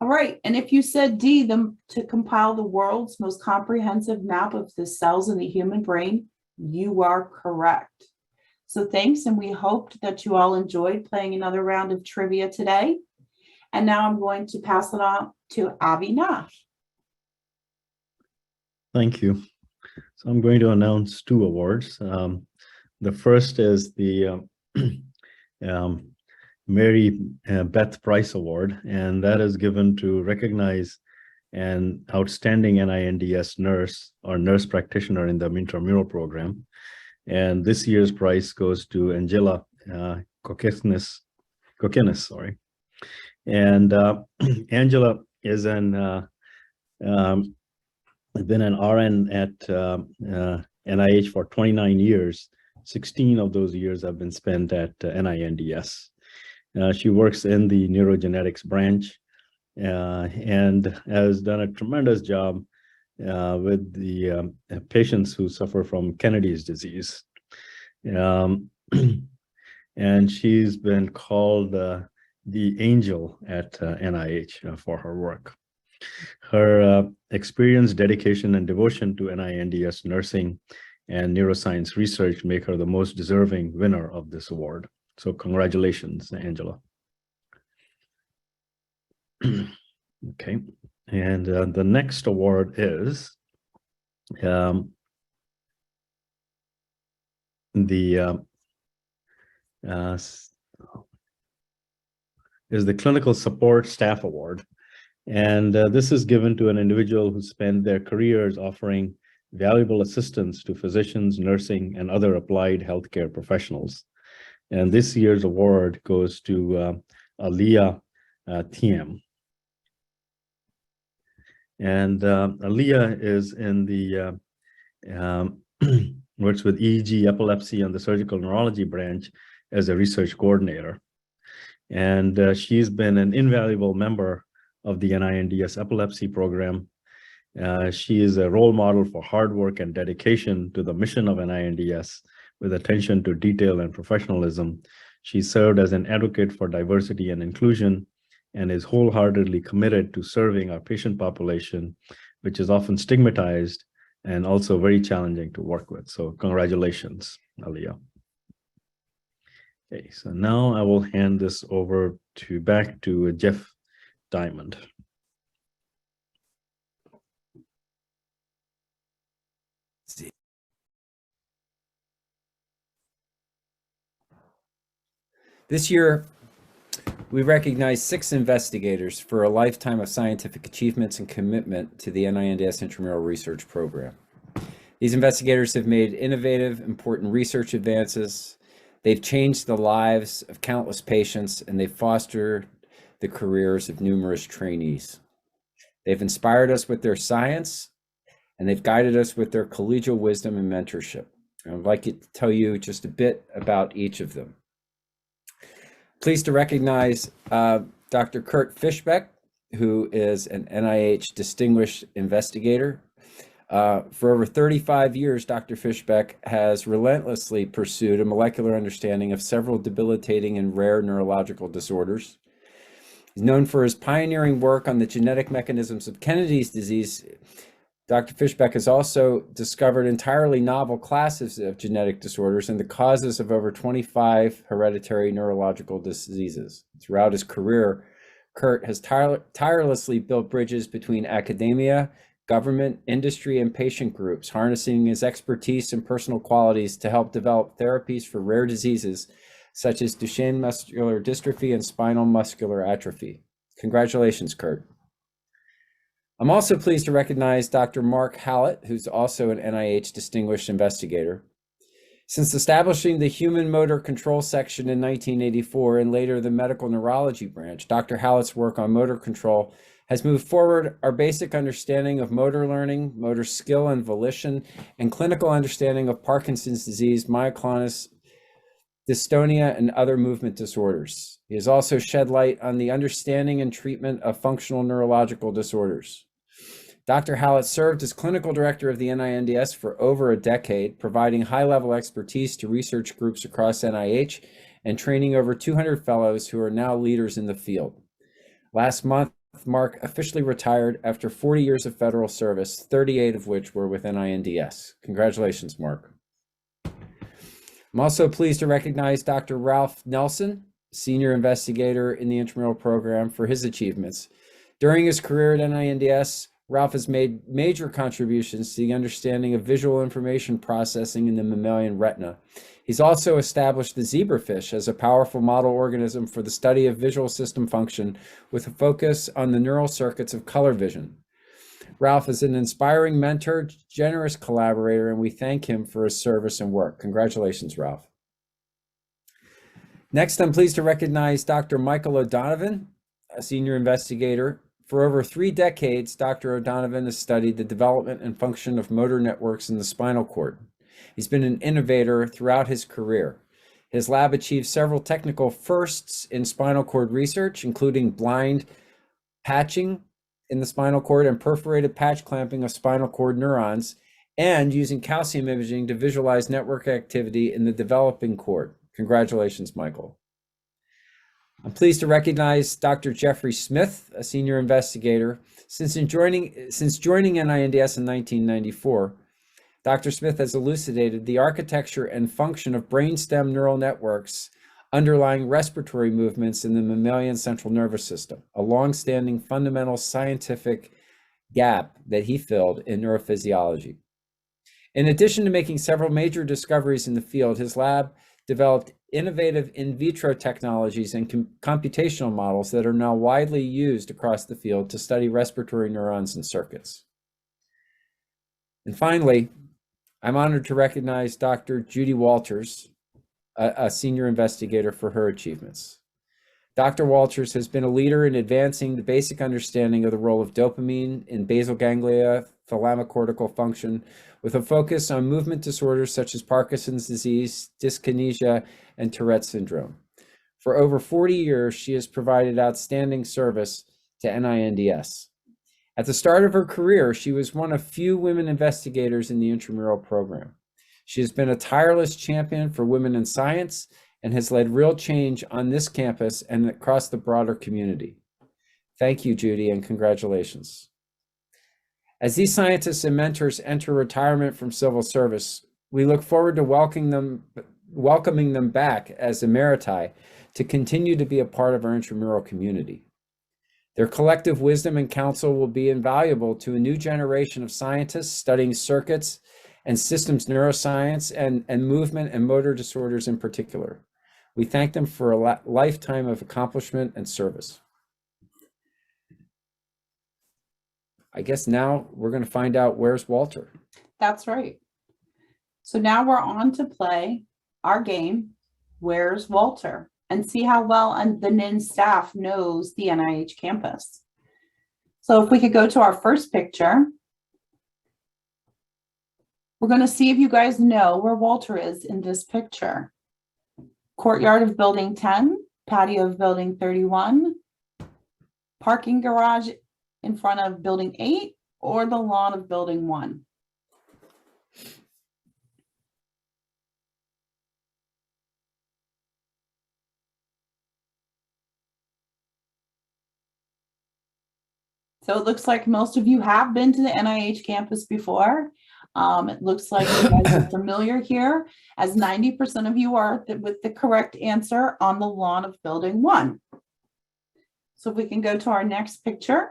All right, and if you said D, to compile the world's most comprehensive map of the cells in the human brain, you are correct. So thanks, and we hoped that you all enjoyed playing another round of trivia today. And now I'm going to pass it on to Avinash. Thank you. So I'm going to announce 2 awards. The first is the Mary Beth Price Award, and that is given to recognize an outstanding NINDS nurse or nurse practitioner in the intramural program. And this year's prize goes to Angela Kokinis, sorry. And Angela is been an RN at NIH for 29 years. 16 of those years have been spent at NINDS. She works in the neurogenetics branch and has done a tremendous job with the patients who suffer from Kennedy's disease. and she's been called the angel at NIH for her work. Her experience, dedication, and devotion to NINDS nursing and neuroscience research make her the most deserving winner of this award. So congratulations, Angela. Okay, and the next award is the Clinical Support Staff Award. And this is given to an individual who spent their careers offering valuable assistance to physicians, nursing, and other applied healthcare professionals. And this year's award goes to Aliyah Thiem. And Aliyah is in the, works with EEG, epilepsy, and the surgical neurology branch as a research coordinator. And she's been an invaluable member of the NINDS epilepsy program. She is a role model for hard work and dedication to the mission of NINDS with attention to detail and professionalism. She served as an advocate for diversity and inclusion and is wholeheartedly committed to serving our patient population, which is often stigmatized and also very challenging to work with. So congratulations, Aliyah. Okay, so now I will hand this over back to Jeff Diamond. This year, we recognize 6 investigators for a lifetime of scientific achievements and commitment to the NINDS intramural research program. These investigators have made innovative, important research advances. They've changed the lives of countless patients, and they've fostered the careers of numerous trainees. They've inspired us with their science, and they've guided us with their collegial wisdom and mentorship. And I'd like to tell you just a bit about each of them. Pleased to recognize Dr. Kurt Fischbeck, who is an NIH Distinguished Investigator. For over 35 years, Dr. Fischbeck has relentlessly pursued a molecular understanding of several debilitating and rare neurological disorders. He's known for his pioneering work on the genetic mechanisms of Kennedy's disease. Dr. Fischbeck has also discovered entirely novel classes of genetic disorders and the causes of over 25 hereditary neurological diseases. Throughout his career, Kurt has tirelessly built bridges between academia, government, industry, and patient groups, harnessing his expertise and personal qualities to help develop therapies for rare diseases such as Duchenne muscular dystrophy and spinal muscular atrophy. Congratulations, Kurt. I'm also pleased to recognize Dr. Mark Hallett, who's also an NIH Distinguished Investigator. Since establishing the Human Motor Control Section in 1984 and later the Medical Neurology Branch, Dr. Hallett's work on motor control has moved forward our basic understanding of motor learning, motor skill and volition, and clinical understanding of Parkinson's disease, myoclonus, dystonia, and other movement disorders. He has also shed light on the understanding and treatment of functional neurological disorders. Dr. Hallett served as clinical director of the NINDS for over a decade, providing high-level expertise to research groups across NIH and training over 200 fellows who are now leaders in the field. Last month, Mark officially retired after 40 years of federal service, 38 of which were with NINDS. Congratulations, Mark. I'm also pleased to recognize Dr. Ralph Nelson, senior investigator in the intramural program, for his achievements. During his career at NINDS, Ralph has made major contributions to the understanding of visual information processing in the mammalian retina. He's also established the zebrafish as a powerful model organism for the study of visual system function with a focus on the neural circuits of color vision. Ralph is an inspiring mentor, generous collaborator, and we thank him for his service and work. Congratulations, Ralph. Next, I'm pleased to recognize Dr. Michael O'Donovan, a senior investigator. For over 3 decades, Dr. O'Donovan has studied the development and function of motor networks in the spinal cord. He's been an innovator throughout his career. His lab achieved several technical firsts in spinal cord research, including blind patching in the spinal cord and perforated patch clamping of spinal cord neurons, and using calcium imaging to visualize network activity in the developing cord. Congratulations, Michael. I'm pleased to recognize Dr. Jeffrey Smith, a senior investigator. Since joining NINDS in 1994, Dr. Smith has elucidated the architecture and function of brainstem neural networks underlying respiratory movements in the mammalian central nervous system, a long-standing fundamental scientific gap that he filled in neurophysiology. In addition to making several major discoveries in the field, his lab developed innovative in vitro technologies and computational models that are now widely used across the field to study respiratory neurons and circuits. And finally, I'm honored to recognize Dr. Judy Walters, a senior investigator, for her achievements. Dr. Walters has been a leader in advancing the basic understanding of the role of dopamine in basal ganglia thalamocortical function, with a focus on movement disorders such as Parkinson's disease, dyskinesia, and Tourette syndrome. For over 40 years, she has provided outstanding service to NINDS. At the start of her career, she was one of few women investigators in the intramural program. She has been a tireless champion for women in science and has led real change on this campus and across the broader community. Thank you, Judy, and congratulations. As these scientists and mentors enter retirement from civil service, we look forward to welcoming them back as emeriti to continue to be a part of our intramural community. Their collective wisdom and counsel will be invaluable to a new generation of scientists studying circuits and systems neuroscience and movement and motor disorders in particular. We thank them for a lifetime of accomplishment and service. I guess now we're going to find out where's Walter. That's right. So now we're on to play our game, Where's Walter? And see how well the NINDS staff knows the NIH campus. So if we could go to our first picture, we're going to see if you guys know where Walter is in this picture. Courtyard of building 10, patio of building 31, parking garage in front of building 8, or the lawn of building 1. So it looks like most of you have been to the NIH campus before. It looks like you guys are familiar here, as 90% of you are with the correct answer on the lawn of building 1. So if we can go to our next picture.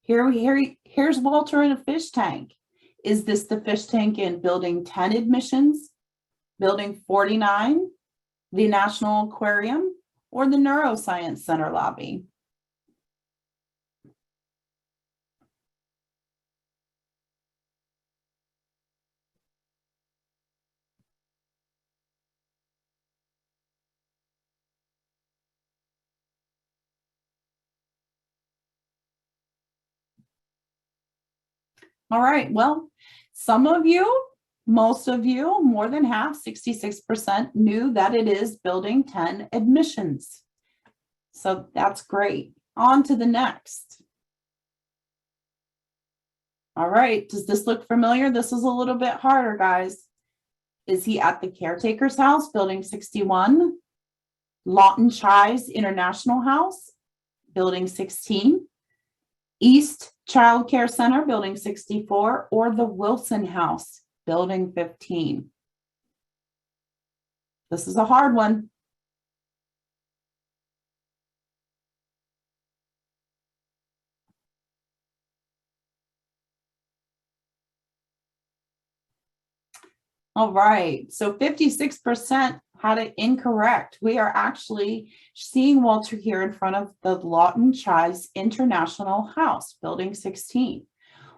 Here's Walter in a fish tank. Is this the fish tank in building 10 admissions, building 49, the National Aquarium, or the Neuroscience Center lobby? All right, well, some of you, most of you, more than half, 66% knew that it is building 10 admissions. So that's great. On to the next. All right, does this look familiar? This is a little bit harder, guys. Is he at the caretaker's house, building 61? Lawton Chai's International House, building 16? East Child Care Center, building 64, or the Wilson House, building 15? This is a hard one. All right, so 56% had it incorrect. We are actually seeing Walter here in front of the Lawton Chai's International House, building 16,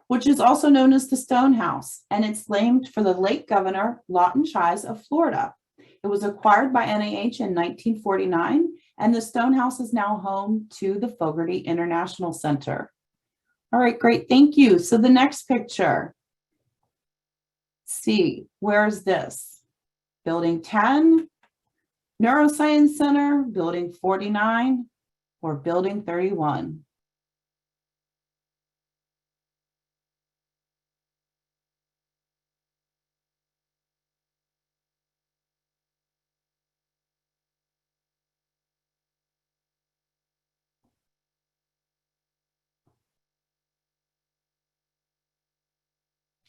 which is also known as the Stone House, and it's named for the late Governor Lawton Chais of Florida. It was acquired by NIH in 1949, and the Stone House is now home to the Fogarty International Center. All right, great, thank you. So the next picture. See, where's this? Building 10, Neuroscience Center, building 49, or building 31?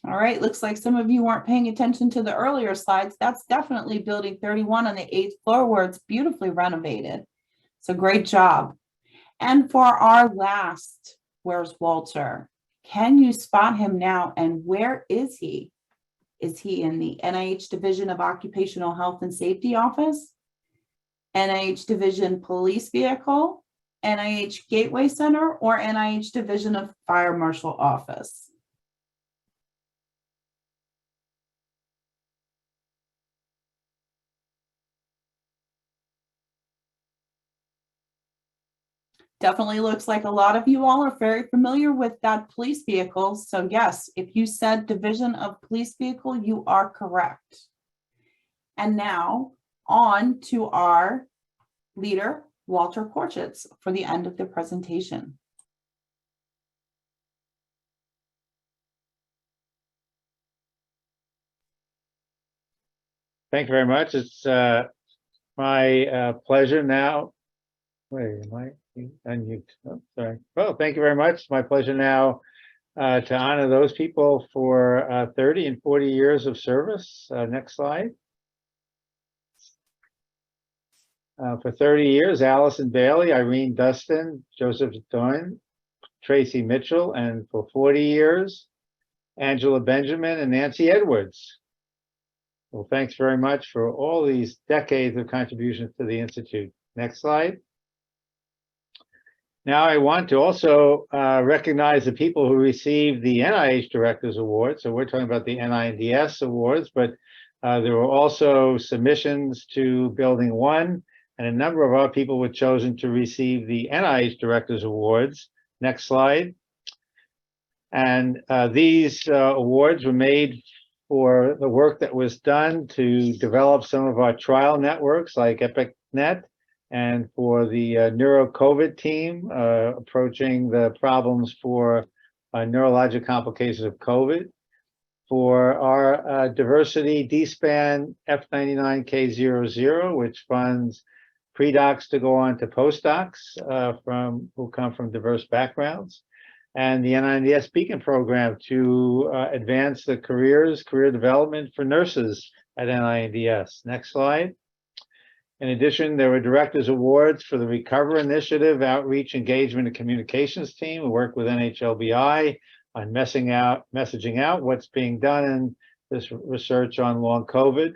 All right, looks like some of you weren't paying attention to the earlier slides. That's definitely building 31 on the 8th floor where it's beautifully renovated. So great job. And for our last, where's Walter? Can you spot him now? And where is he? Is he in the NIH Division of Occupational Health and Safety Office? NIH Division Police Vehicle? NIH Gateway Center? Or NIH Division of Fire Marshal Office? Definitely looks like a lot of you all are very familiar with that police vehicle. So yes, if you said Division of Police Vehicle, you are correct. And now on to our leader, Walter Korchitz, for the end of the presentation. Thank you very much. It's my pleasure now. Wait, am I unmute? Oh, sorry. Well, thank you very much. It's my pleasure now to honor those people for 30 and 40 years of service. Next slide. For 30 years, Allison Bailey, Irene Dustin, Joseph Doyne, Tracy Mitchell, and for 40 years, Angela Benjamin and Nancy Edwards. Well, thanks very much for all these decades of contributions to the Institute. Next slide. Now I want to also recognize the people who received the NIH Directors Award. So we're talking about the NINDS Awards, but there were also submissions to Building 1, and a number of our people were chosen to receive the NIH Directors Awards. Next slide. And these awards were made for the work that was done to develop some of our trial networks like EpicNet, and for the neuro-COVID team approaching the problems for neurologic complications of COVID, for our diversity D-SPAN F99K00, which funds pre-docs to go on to postdocs who come from diverse backgrounds, and the NINDS Beacon program to advance the career development for nurses at NINDS. Next slide. In addition, there were Directors Awards for the Recover Initiative, Outreach, Engagement, and Communications team who worked with NHLBI on messaging out what's being done in this research on long COVID.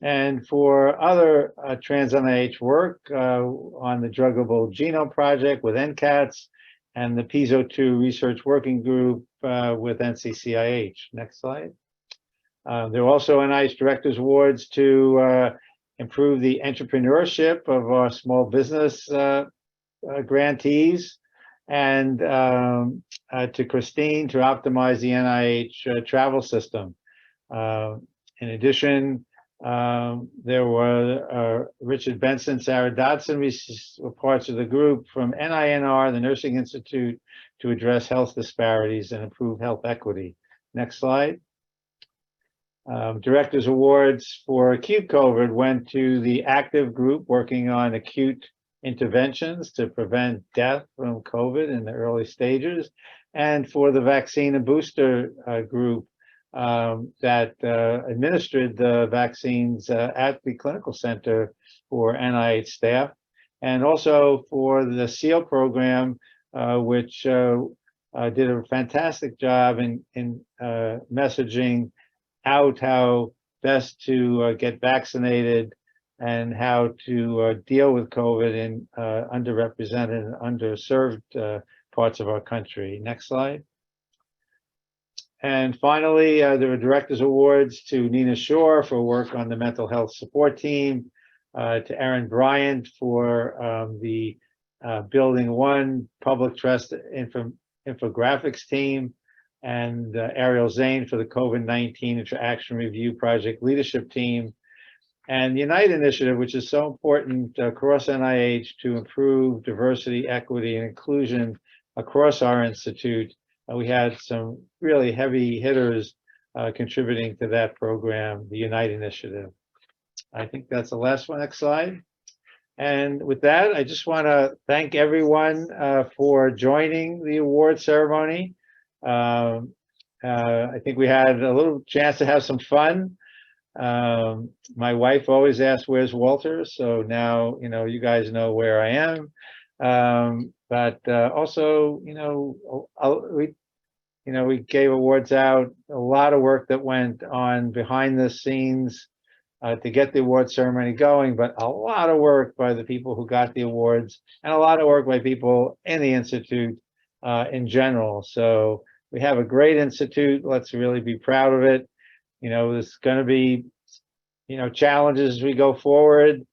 And for other trans-NIH work on the Druggable Genome Project with NCATS and the PISO2 Research Working Group with NCCIH. Next slide. There were also NIH Directors Awards to improve the entrepreneurship of our small business grantees, and to Christine to optimize the NIH travel system. In addition, there were Richard Benson, Sarah Dodson were parts of the group from NINR, the Nursing Institute, to address health disparities and improve health equity. Next slide. Directors Awards for acute COVID went to the active group working on acute interventions to prevent death from COVID in the early stages, and for the vaccine and booster group that administered the vaccines at the clinical center for NIH staff, and also for the SEAL program, which did a fantastic job in messaging out how best to get vaccinated and how to deal with COVID in underrepresented and underserved parts of our country. Next slide. And finally, there were Directors Awards to Nina Shore for work on the mental health support team, to Erin Bryant for the Building 1 Public Trust Infographics team, and Ariel Zane for the COVID-19 Interaction Review Project Leadership Team, and the Unite Initiative, which is so important across NIH to improve diversity, equity, and inclusion across our institute. We had some really heavy hitters contributing to that program, the Unite Initiative. I think that's the last one. Next slide. And with that, I just want to thank everyone for joining the award ceremony. I think we had a little chance to have some fun. My wife always asks, "Where's Walter?" So now, you guys know where I am. But also, we gave awards out, a lot of work that went on behind the scenes to get the award ceremony going, but a lot of work by the people who got the awards and a lot of work by people in the Institute in general. So we have a great Institute. Let's really be proud of it. There's going to be, challenges as we go forward.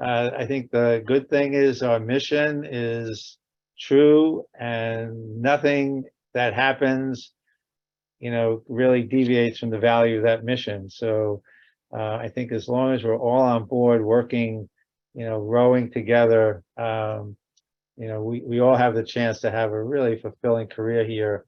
I think the good thing is our mission is true and nothing that happens, really deviates from the value of that mission. So I think as long as we're all on board working, rowing together, we all have the chance to have a really fulfilling career here.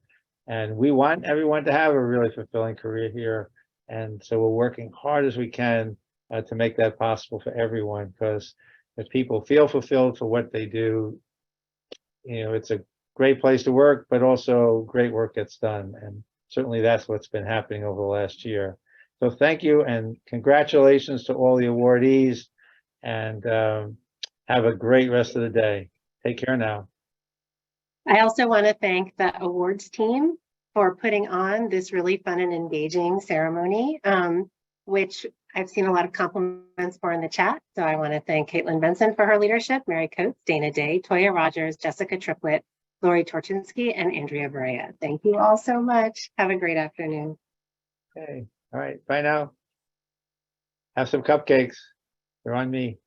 And we want everyone to have a really fulfilling career here. And so we're working hard as we can to make that possible for everyone, because if people feel fulfilled for what they do, it's a great place to work, but also great work gets done. And certainly that's what's been happening over the last year. So thank you and congratulations to all the awardees, and have a great rest of the day. Take care now. I also want to thank the awards team for putting on this really fun and engaging ceremony, which I've seen a lot of compliments for in the chat. So I want to thank Caitlin Benson for her leadership, Mary Coates, Dana Day, Toya Rogers, Jessica Triplett, Lori Torchinsky, and Andrea Brea. Thank you all so much. Have a great afternoon. Okay. All right. Bye now. Have some cupcakes. They're on me.